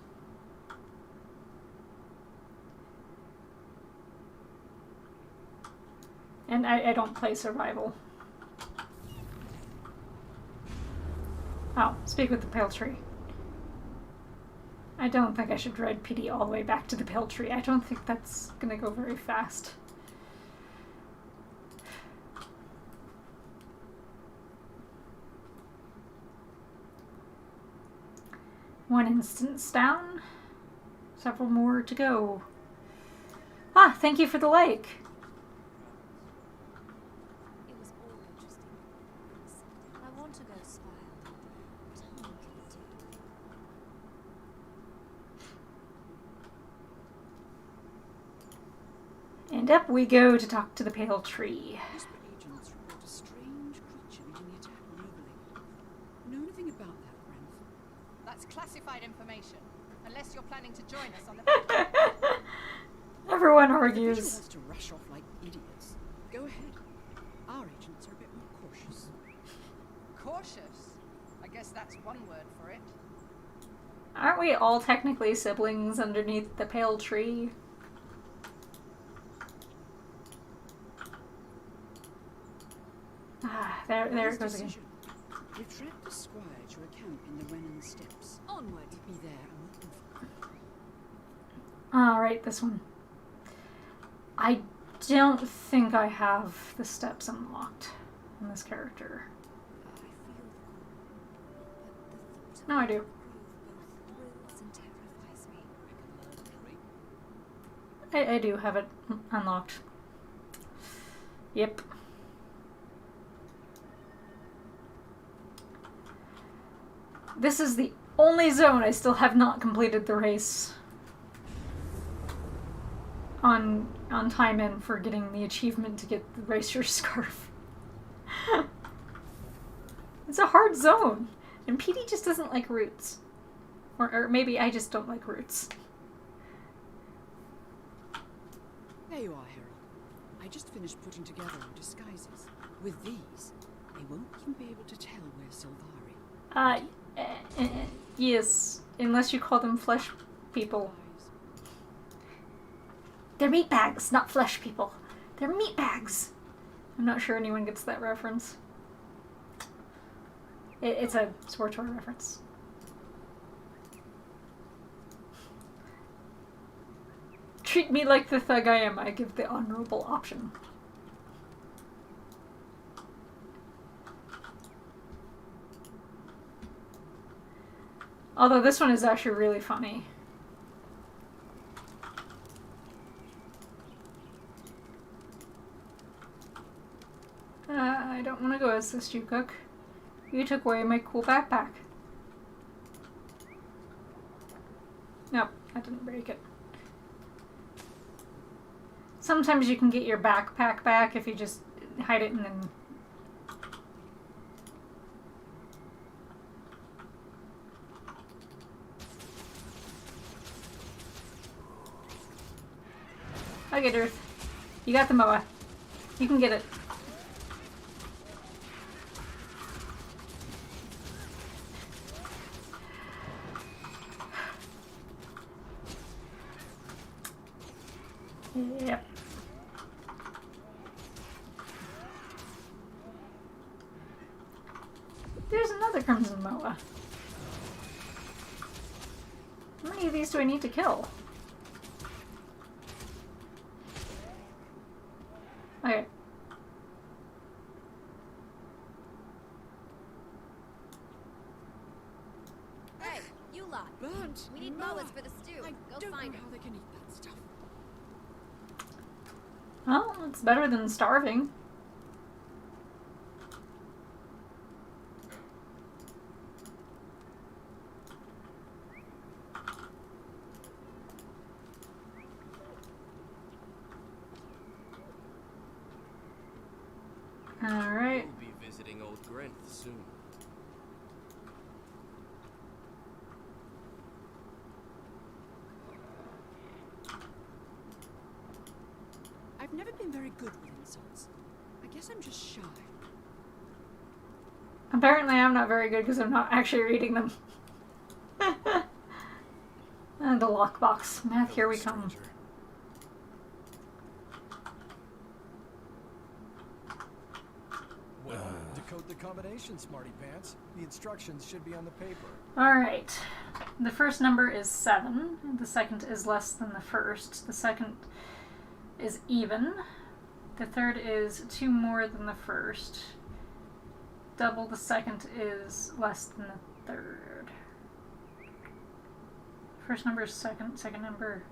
S1: And I don't play survival. Oh, speak with the Pale Tree. I don't think I should ride PD all the way back to the Pale Tree. I don't think that's gonna go very fast. One instance down. Several more to go. Ah, thank you for the like.
S6: It was all interesting. I want to go smile. Tell me,
S1: And up we go to talk to the Pale Tree.
S14: Whisper agents report a strange creature leading the attack on Overlake. Know anything about that, Grenf?
S13: That's classified information. Unless you're planning to join us on the...
S1: Everyone
S14: The
S1: argues.
S14: Vigil has to rush off like idiots. Go ahead. Our agents are a bit more cautious.
S13: Cautious? I guess that's one word for it.
S1: Aren't we all technically siblings underneath the Pale Tree? Ah, there it goes again.
S14: Retract the squire to a camp in the Renan Steppes. Onward. Be there and we'll
S1: Alright, this one. I don't think I have the steps unlocked on this character. No, I do. I do have it unlocked. Yep. This is the only zone I still have not completed the race on time in for getting the achievement to get the Racer Scarf. It's a hard zone, and PD just doesn't like roots. Or maybe I just don't like roots.
S14: There you are, Harold. I just finished putting together our disguises. With these, they won't even be able to tell we're Sylvari.
S1: Yes, unless you call them flesh people. They're meat bags, not flesh people. They're meat bags. I'm not sure anyone gets that reference. It's a SWTOR reference. Treat me like the thug I am. I give the honorable option. Although this one is actually really funny. I don't want to go assist you, Cook. You took away my cool backpack. Nope, I didn't break it. Sometimes you can get your backpack back if you just hide it and then... Okay, Dirth. You got the MOA. You can get it. Yep. There's another Crimson MOA. How many of these do I need to kill? Okay.
S6: Hey, you lot.
S14: Burnt.
S6: We need
S14: Noah.
S6: MOAs for the stew.
S14: I
S6: Go
S14: don't
S6: find
S14: know
S6: them.
S14: how they can eat that stuff.
S1: Well, it's better than starving. Alright.
S10: We'll be visiting old Grinth soon.
S14: I've never been very good with insults. I guess I'm just shy.
S1: Apparently I'm not very good because I'm not actually reading them. And the lockbox. Math, here we come.
S8: Well, decode the combination, smarty pants. The instructions should be on the paper.
S1: Alright. The first number is 7. The second is less than the first. The second is even. The third is 2 more than the first. Double the second is less than the third. First number is second. Second number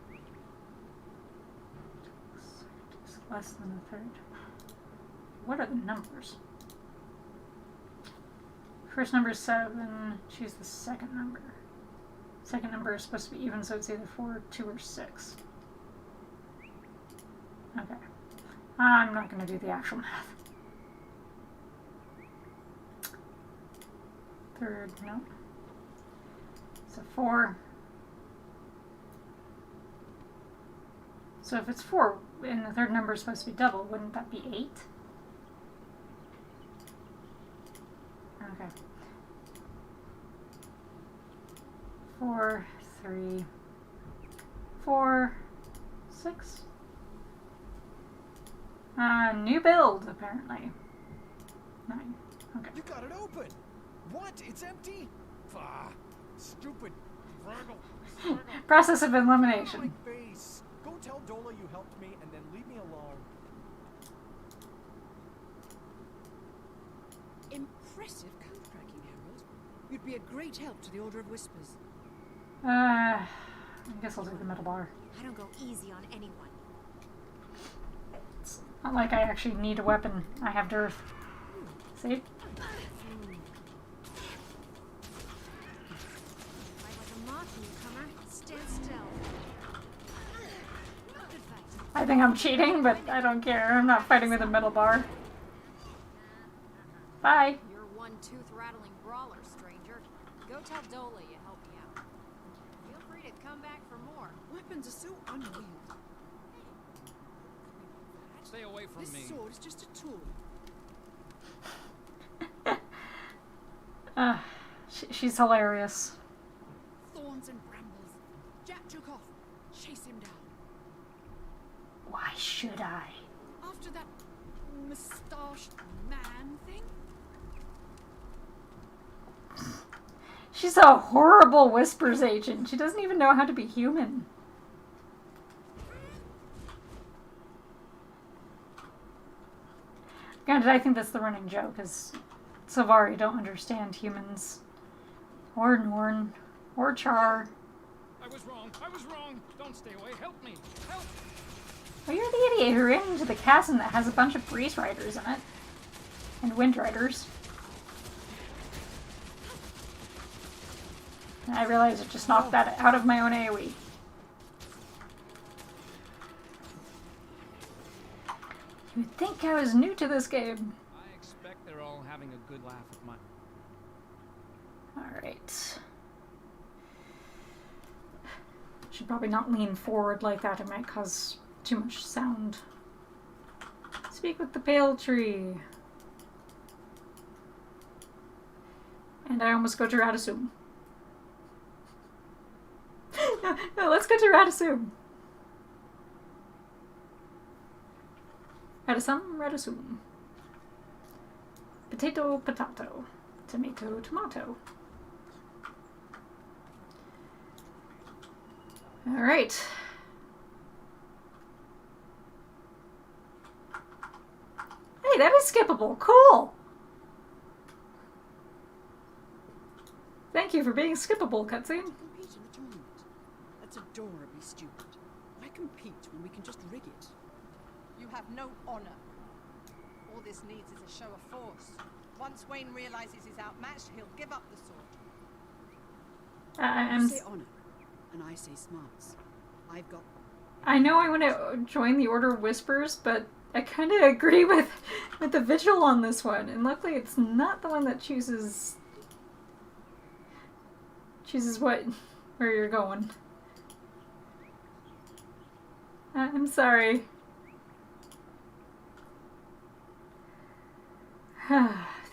S1: is less than the third. What are the numbers? First number is 7. Choose the second number. Second number is supposed to be even, so it's either 4, 2, or 6. Okay. I'm not going to do the actual math. Third, no. So 4. So if it's 4 and the third number is supposed to be double, wouldn't that be 8? Okay. 4, 3, 4, 6. New build, apparently. 9. Okay.
S8: You got it open! What? It's empty? Ah, stupid Virgil.
S1: Process of elimination.
S8: My face. Go tell Dola you helped me and then leave me alone.
S14: Impressive code cracking, Harold. You'd be a great help to the Order of Whispers.
S1: I guess I'll take the metal bar.
S6: I don't go easy on anyone.
S1: It's not like I actually need a weapon. I have Dirth. See? I think I'm cheating, but I don't care. I'm not fighting with a metal bar. Bye.
S6: You're one tooth-rattling brawler, stranger. Go tell Dola you helped me out. Feel free to come back for more.
S14: Weapons are so unwieldy.
S8: Stay away from me.
S14: This sword is just a tool.
S1: She's hilarious.
S14: Thorns and brambles. Jack took off. Chase him down.
S1: Why should I?
S14: After that mustached man thing?
S1: She's a horrible Whispers agent. She doesn't even know how to be human. Granted, I think that's the running joke, because Sylvari don't understand humans. Or Norn. Or Char.
S8: I was wrong. I was wrong. Don't stay away. Help me. Help!
S1: Well, you're the idiot who ran into the chasm that has a bunch of Breeze Riders in it. And Wind Riders. And I realized it just knocked that out of my own AoE. You would think I was new to this game.
S8: I expect they're all having a good laugh at my...
S1: Alright. Should probably not lean forward like that, it might cause too much sound. Speak with the pale tree. And I almost go to Radisum. No, let's go to Radisum. Radisum. Potato, potato. Tomato, tomato. Alright. Hey, that is skippable. Cool! Thank you for being skippable, cutscene.
S14: Compete in the tournament. That's adorably stupid. Why compete when we can just rig it?
S5: You have no honor. All this needs is a show of force. Once Wayne realizes he's outmatched, he'll give up the sword.
S14: You say honor, and I say smarts. I've got...
S1: I know I want to join the Order of Whispers, but I kind of agree with the Vigil on this one. And luckily it's not the one that chooses where you're going. I'm sorry.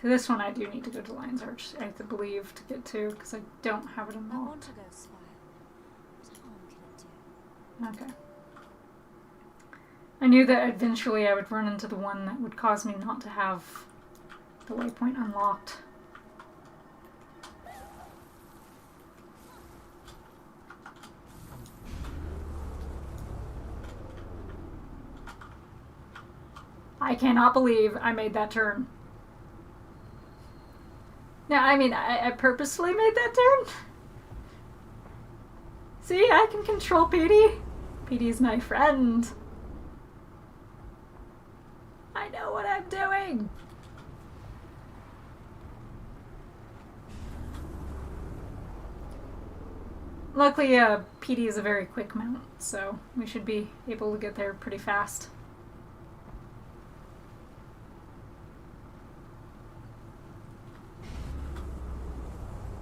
S1: This one I do need to go to Lion's Arch, I have to believe, to get to, because I don't have it unlocked.
S6: I want to go spy. What harm can it do?
S1: Okay. I knew that eventually I would run into the one that would cause me not to have the waypoint unlocked. I cannot believe I made that turn. No, I mean, I purposefully made that turn. See, I can control Petey. Petey's my friend. I know what I'm doing. Luckily, Petey is a very quick mount, so we should be able to get there pretty fast.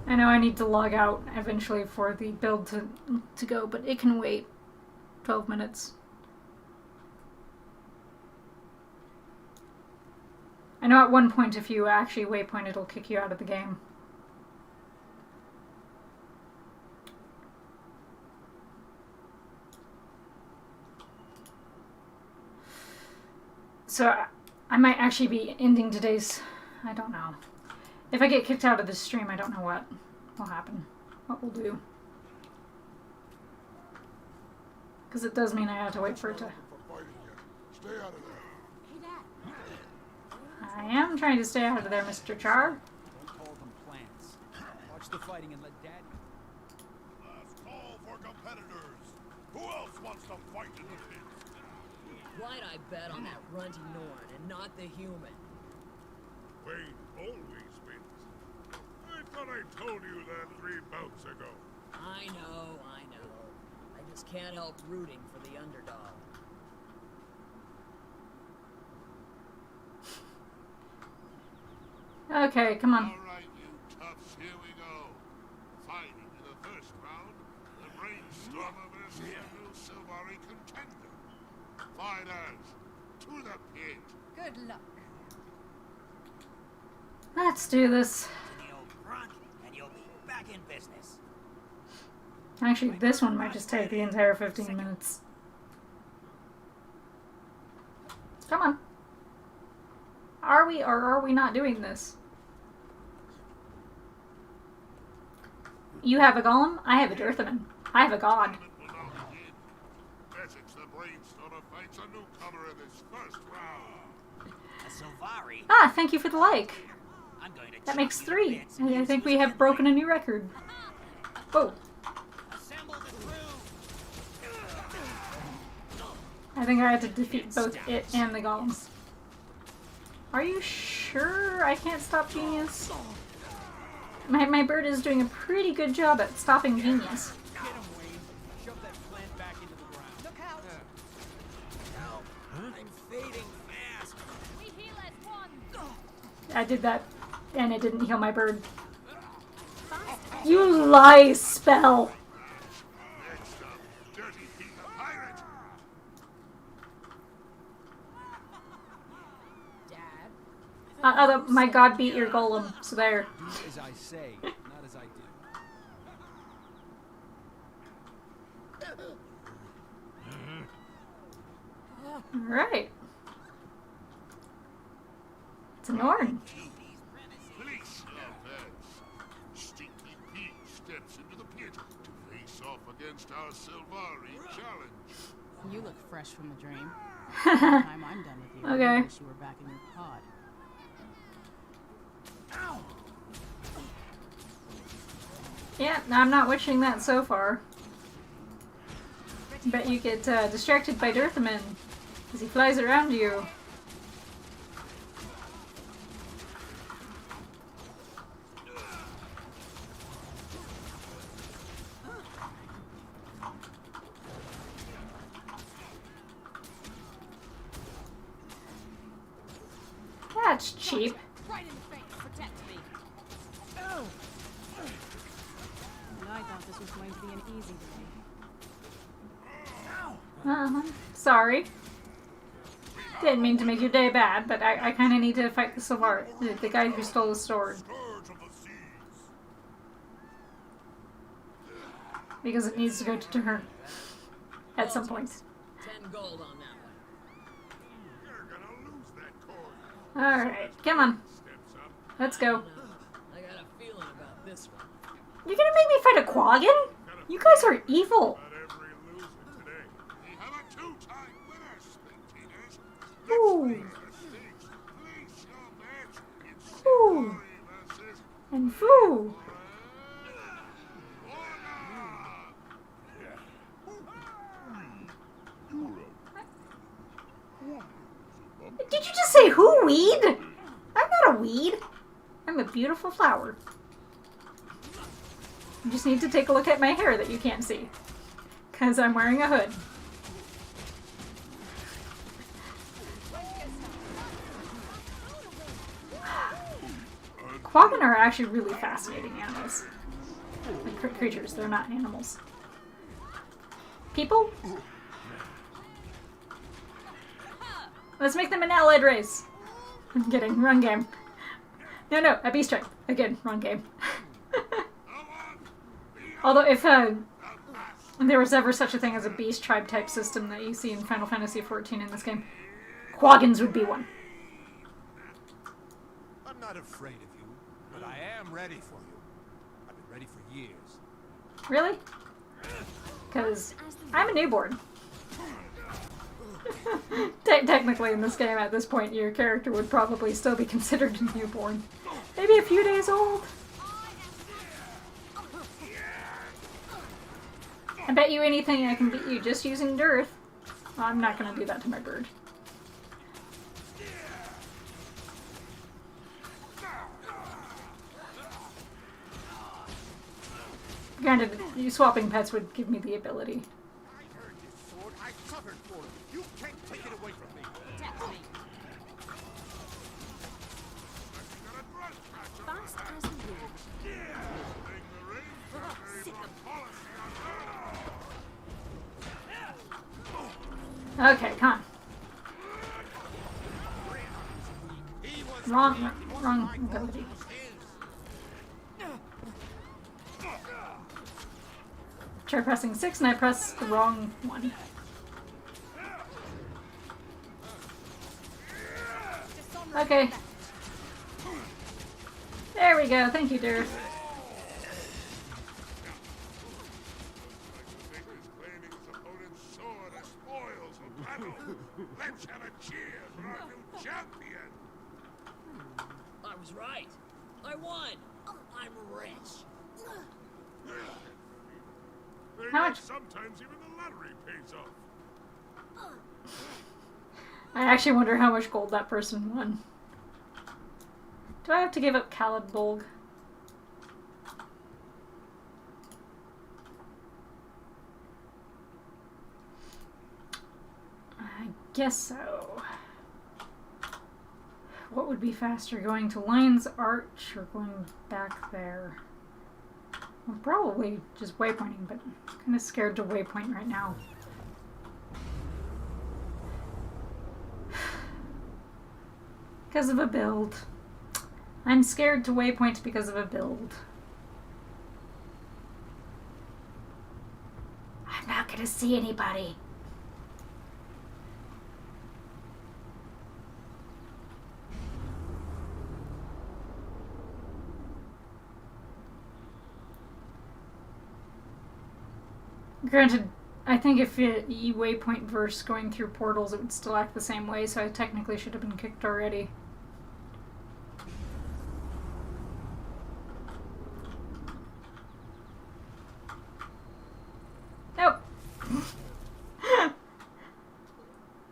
S1: I know I need to log out eventually for the build to go, but it can wait 12 minutes. I know at one point if you actually waypoint, it'll kick you out of the game. So I might actually be ending today's... I don't know. If I get kicked out of this stream, I don't know what will happen. What we'll do. Because it does mean I have to wait for it to...
S9: Stay out of there.
S1: I am trying to stay out of there, Mr. Char.
S8: Don't call them plants. Watch the fighting and let Dad...
S9: Last call for competitors. Who else wants to fight in the pit?
S15: Why'd I bet on that runty Norn and not the human?
S9: Wayne always wins. I thought I told you that 3 bouts ago.
S15: I know. I just can't help rooting for the underdog.
S1: Okay, come on.
S9: All right, you toughs, here we go. Fighting in the first round, the Brainstormer versus the new Sylvari contender. Fighters, to the pit.
S5: Good luck.
S1: Let's do this.
S11: To the old front, and you'll be back in business.
S1: Actually, this one might just take the entire 15 minutes. Come on. Are we or are we not doing this? You have a golem, I have a Dirthaman. I have a god.
S9: Message the Brainstormer fights a newcomer in this first round.
S11: A Sylvari.
S1: Ah, thank you for the like.
S11: I'm going to
S1: That makes 3. I think we have broken a new record. Oh.
S11: assemble the crew.
S1: I think I had to defeat both it and the golem. Are you sure I can't stop Genius? My bird is doing a pretty good job at stopping Genius.
S8: Get him, Wayne. Shove that plant back into the ground.
S5: Look out.
S11: Help. I'm fading fast.
S1: I did that, and it didn't heal my bird. You lie, spell! My god beat your golem, so there.
S8: Do as I say, not as I do.
S1: Alright. It's a Norn.
S9: Police Stinky Pete steps into the pit to face off against our Silvari challenge.
S16: You look fresh from the dream. By the time I'm done with you,
S1: Okay.
S16: I wish you were back in your pod.
S1: Yeah, I'm not wishing that so far. Bet you get distracted by Dirthaman as he flies around you. That's cheap.
S5: Right in the face. Protect me.
S16: And I thought this was going to be an easy day.
S1: Sorry. Didn't mean to make your day bad, but I kind of need to fight the Silvari, the guy who stole the sword. Because it needs to go to turn at some point.
S15: 10 gold on that one.
S1: Alright, come on. Let's go.
S15: I got a feeling about this one.
S1: You're gonna make me fight a Quaggin? You guys are evil. Ooh. Ooh. And foo. Did you just say who weed? I'm not a weed. I'm a beautiful flower. You just need to take a look at my hair that you can't see. Because I'm wearing a hood. Quaggin are actually really fascinating animals. Like creatures, they're not animals. People? Let's make them an allied race. I'm kidding, wrong game. No, a beast tribe. Again, wrong game. Although if there was ever such a thing as a beast tribe type system that you see in Final Fantasy XIV in this game, Quaggins would be one.
S2: I'm not afraid of you, but I am ready for you. I've been ready for years.
S1: Really? Because I'm a newborn. Technically in this game at this point your character would probably still be considered a newborn. Maybe a few days old. I bet you anything I can beat you just using Dearth. Well, I'm not going to do that to my bird. Granted, you swapping pets would give me the ability.
S9: I earned this sword. I suffered for it. You can't take it away from me.
S5: Protect me.
S6: Fast as a wind.
S1: Okay, come on. Wrong ability. Try pressing 6 and I press the wrong one. Okay. There we go. Thank you, Dearth.
S9: Let's have a cheer for our new champion!
S15: I was right. I won. I'm rich.
S1: How much?
S9: Sometimes even the lottery pays off.
S1: I actually wonder how much gold that person won. Do I have to give up Khalid Bolg? I guess so. What would be faster going to Lion's Arch or going back there. Well, probably just waypointing, but I'm kind of scared to waypoint right now. Because of a build. I'm scared to waypoint because of a build. I'm not gonna see anybody. Granted, I think if you waypoint versus going through portals, it would still act the same way, so I technically should have been kicked already. Nope.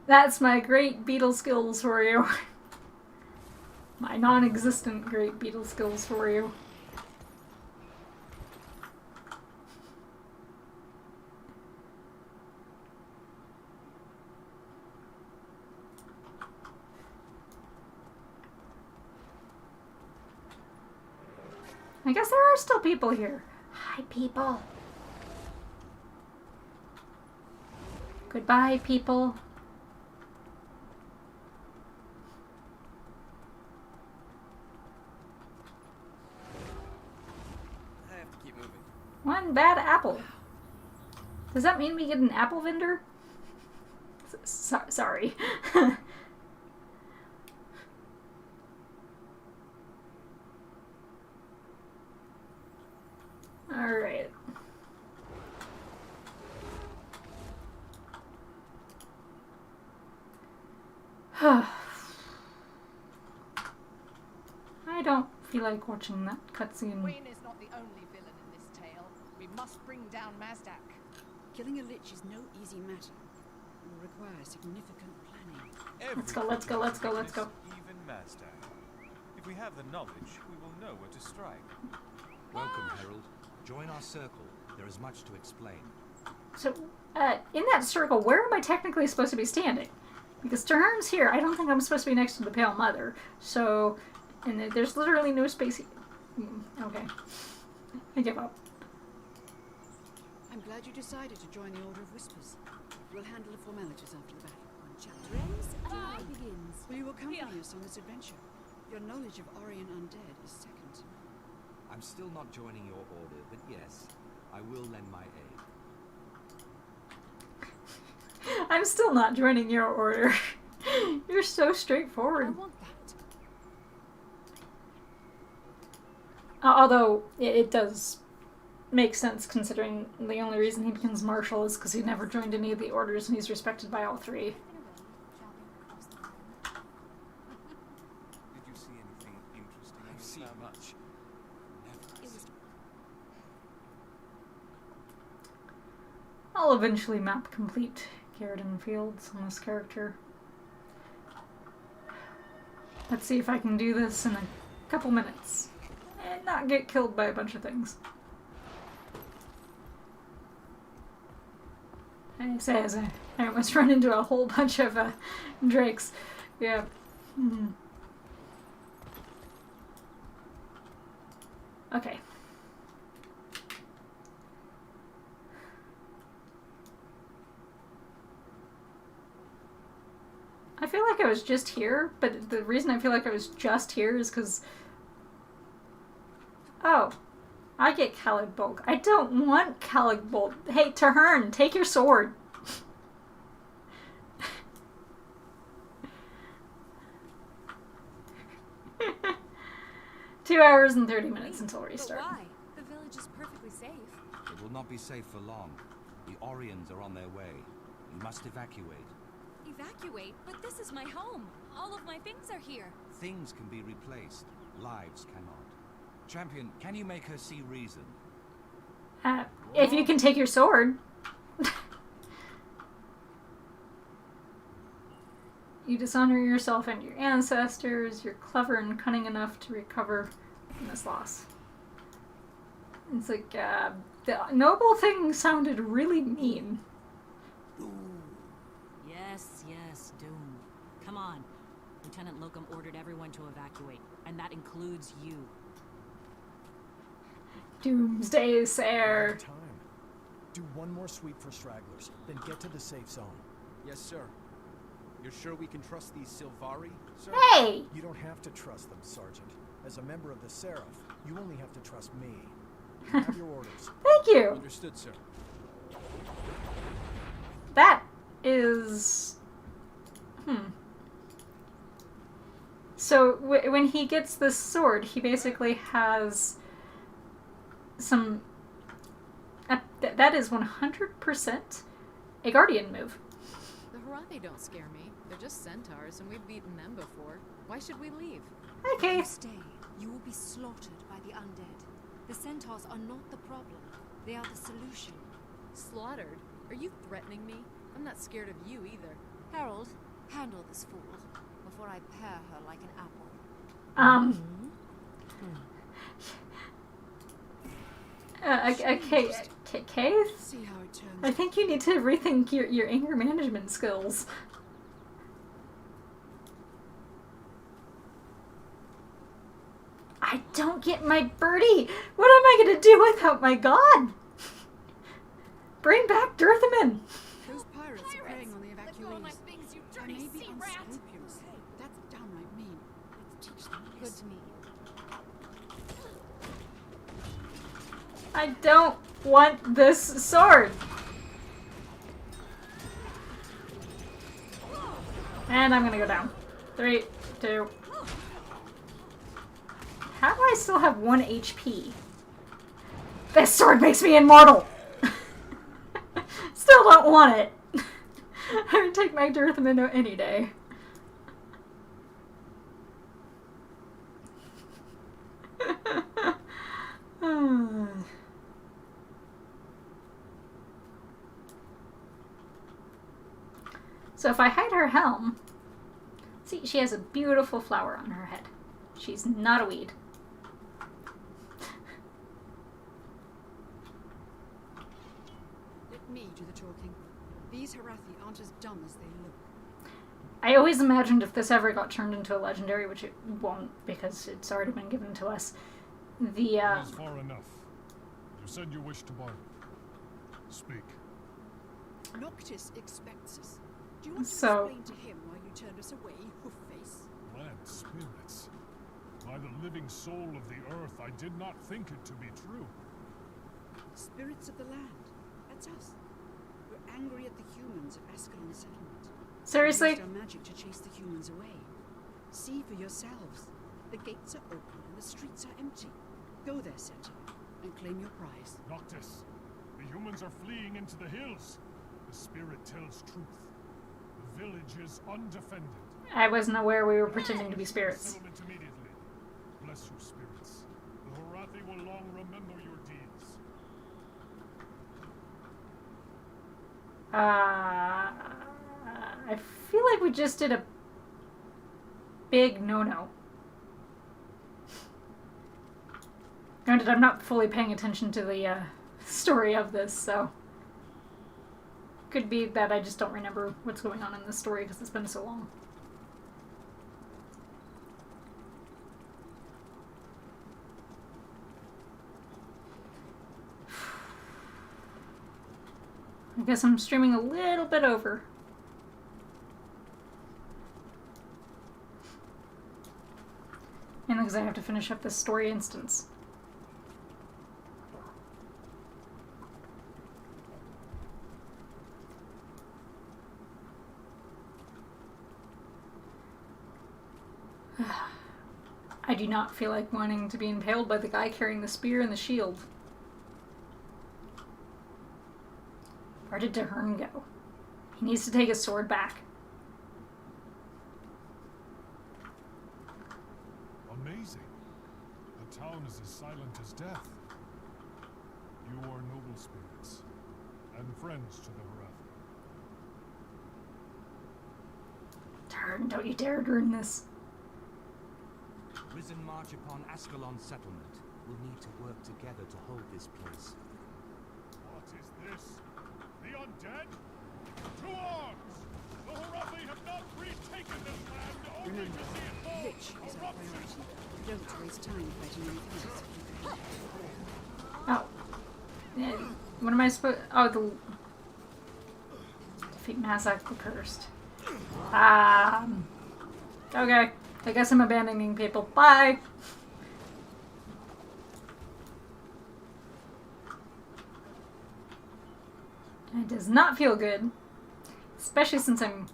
S1: That's my great beetle skills for you. My non-existent great beetle skills for you. I guess there are still people here. Hi, people. Goodbye, people.
S10: I have to keep moving.
S1: One bad apple. Does that mean we get an apple vendor? Sorry. Alright. I don't feel like watching that cutscene.
S5: Queen is not the only villain in this tale. We must bring down Mazdak.
S14: Killing a lich is no easy matter. It will require significant planning.
S1: Let's go, let's go, let's go, let's go.
S12: Even Mazdak. If we have the knowledge, we will know where to strike.
S2: Welcome, Herald. Join our circle. There is much to explain.
S1: So, in that circle, where am I technically supposed to be standing? Because Tahern's here. I don't think I'm supposed to be next to the Pale Mother. So, and there's literally no space here. Okay. I give up.
S14: I'm glad you decided to join the Order of Whispers. We'll handle the formalities after the battle.
S6: One chapter ends, another begins.
S14: Will you accompany us on this adventure? Your knowledge of Orien Undead is second to none.
S2: I'm still not joining your order, but yes, I will lend my aid.
S1: I'm still not joining your order. You're so straightforward.
S6: I want that.
S1: Although, it does make sense considering the only reason he becomes Marshal is because he never joined any of the orders and he's respected by all three.
S12: Did you see anything interesting?
S10: I've seen much.
S1: I'll eventually map complete Garden Fields on this character. Let's see if I can do this in a couple minutes and not get killed by a bunch of things. I say as I almost run into a whole bunch of drakes. Yeah. Okay. I feel like I was just here, but the reason I feel like I was just here is because... Oh. I get Calig Bulk. I don't want Calig Bulk. Hey, Tahern, take your sword. 2 hours and 30 minutes until restart.
S6: But why? The village is perfectly safe.
S2: It will not be safe for long. The Orions are on their way. You must evacuate.
S6: Evacuate? But this is my home. All of my things are here.
S2: Things can be replaced. Lives cannot. Champion, can you make her see reason?
S1: If you can take your sword. You dishonor yourself and your ancestors. You're clever and cunning enough to recover from this loss. It's like, the noble thing sounded really mean.
S15: Yes, yes, Doom. Come on.
S17: Lieutenant Locum ordered everyone to evacuate, and that includes you.
S1: Doomsday Sayer.
S8: Time. Do one more sweep for stragglers, then get to the safe zone.
S18: Yes, sir. You're sure we can trust these Sylvari, sir?
S1: Hey!
S8: You don't have to trust them, Sergeant. As a member of the Seraph, you only have to trust me. You have your orders.
S1: Thank you!
S18: Understood, sir.
S1: That is... So, when he gets this sword, he basically has some... that is 100% a Guardian move.
S13: The Harathi don't scare me. They're just centaurs, and we've beaten them before. Why should we leave?
S1: Okay.
S4: If you stay, you will be slaughtered by the undead. The centaurs are not the problem. They are the solution.
S13: Slaughtered? Are you threatening me? I'm not scared of you either.
S4: Harold, handle this fool before I pare her like an apple.
S1: Kay?
S14: See how it turns.
S1: I think you need to rethink your anger management skills. I don't get my birdie! What am I gonna do without my god? Bring back Dirthaman!
S14: Those pirates are preying on the evacuees. They may be unscrupulous. That's downright mean. Let's teach them a
S4: Good to me.
S1: I don't want this sword! And I'm gonna go down. 3, 2... How do I still have 1 HP? This sword makes me immortal! Still don't want it. I would take my Dirthaman any day. So if I hide her helm... See, she has a beautiful flower on her head. She's not a weed.
S14: Let me do the talking. These Harathi aren't as dumb as they look.
S1: I always imagined if this ever got turned into a legendary, which it won't because it's already been given to us, the,
S19: That is far enough. You said you wish to bargain. Speak.
S14: Noctis expects us. Do you want to
S1: So-
S14: explain to him why you turned us away, Hoofface?
S19: Plant spirits. By the living soul of the earth, I did not think it to be true.
S14: Spirits of the land. That's us. We're angry at the humans of Ascalon settlement.
S1: Seriously?
S14: We used our magic to chase the humans away. See for yourselves. The gates are open and the streets are empty. Go there, Centaur, and claim your prize.
S19: Noctis, the humans are fleeing into the hills. The spirit tells truth. The village is undefended.
S1: I wasn't aware we were pretending to be spirits.
S19: Settlement immediately. Bless you, spirits. The Harathi will long remember your deeds.
S1: I feel like we just did a big no-no. Granted, I'm not fully paying attention to the story of this, so... Could be that I just don't remember what's going on in this story because it's been so long. I guess I'm streaming a little bit over. And because I have to finish up this story instance. I do not feel like wanting to be impaled by the guy carrying the spear and the shield. Where did Dahern go? He needs to take his sword back.
S19: Amazing. The town is as silent as death. You are noble spirits, and friends to the Harathi.
S1: Dahern, don't you dare ruin this.
S2: Risen march upon Ascalon settlement. We'll need to work together to hold this place.
S19: What is this? The undead? To arms!
S14: Remember, Lich is our priority. Don't waste time fighting anything else.
S1: Oh. Yeah, what am I supposed... Oh, the... Defeat Mazak the Cursed. Okay. I guess I'm abandoning people. Bye! It does not feel good. Especially since I'm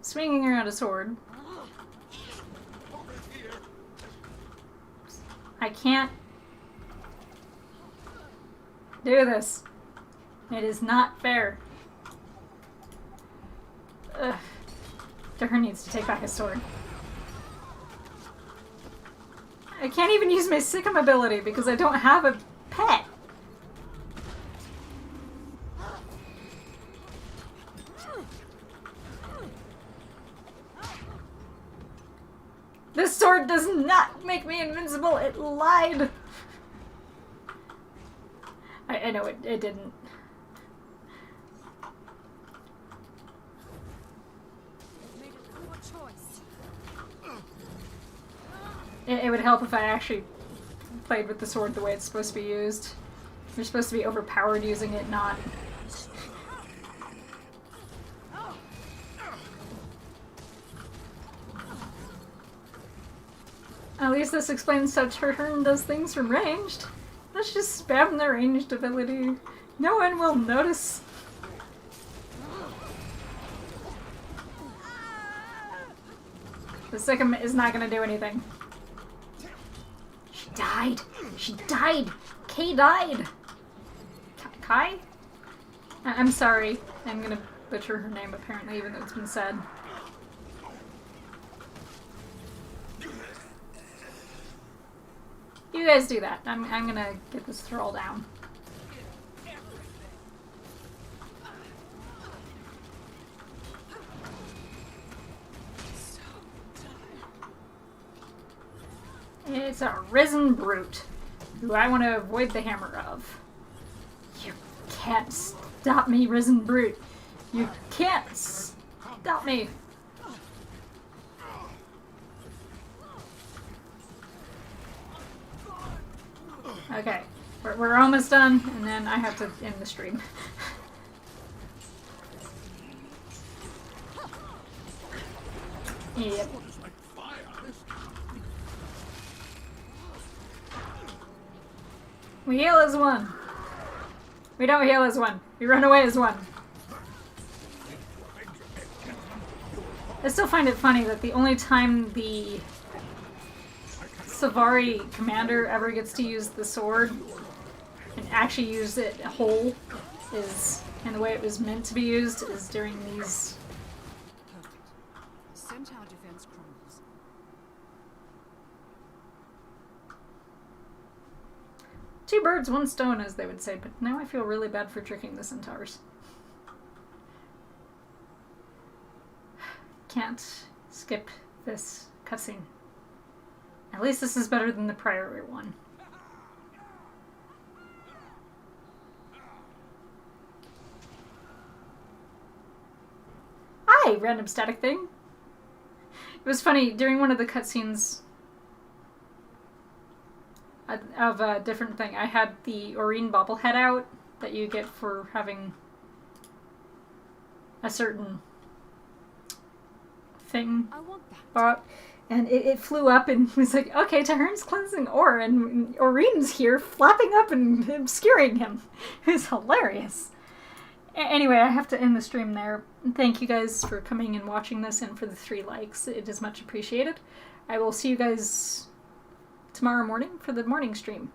S1: swinging around a sword. I can't do this. It is not fair. Ugh. Tahir needs to take back his sword. I can't even use my Sikkim ability because I don't have a pet. This sword does not make me invincible. It lied. I know it didn't. It would help if I actually played with the sword the way it's supposed to be used. You're supposed to be overpowered using it, not... At least this explains how Turn does things from ranged. Let's just spam the ranged ability. No one will notice. The Sikkim is not going to do anything. She died. She died. Kay died. Kai? I'm sorry. I'm going to butcher her name apparently, even though it's been said. You guys do that. I'm gonna get this thrall down. It's a risen brute, who I want to avoid the hammer of. You can't stop me, risen brute. You can't stop me. Okay, we're almost done, and then I have to end the stream. Yep. We heal as one. We don't heal as one. We run away as one. I still find it funny that the only time the Sylvari commander ever gets to use the sword and actually use it whole is, and the way it was meant to be used, is during these.
S14: Perfect. Centaur defense crumbles.
S1: Two birds, one stone, as they would say, but now I feel really bad for tricking the centaurs. Can't skip this cutscene. At least this is better than the prior one. Hi, random static thing. It was funny, during one of the cutscenes of a different thing, I had the Aurene bobblehead out that you get for having a certain thing bought. And it flew up and was like, okay, Tahirn's cleansing ore, and Aurene's here flapping up and obscuring him. It was hilarious. Anyway, I have to end the stream there. Thank you guys for coming and watching this, and for the 3 likes. It is much appreciated. I will see you guys tomorrow morning for the morning stream.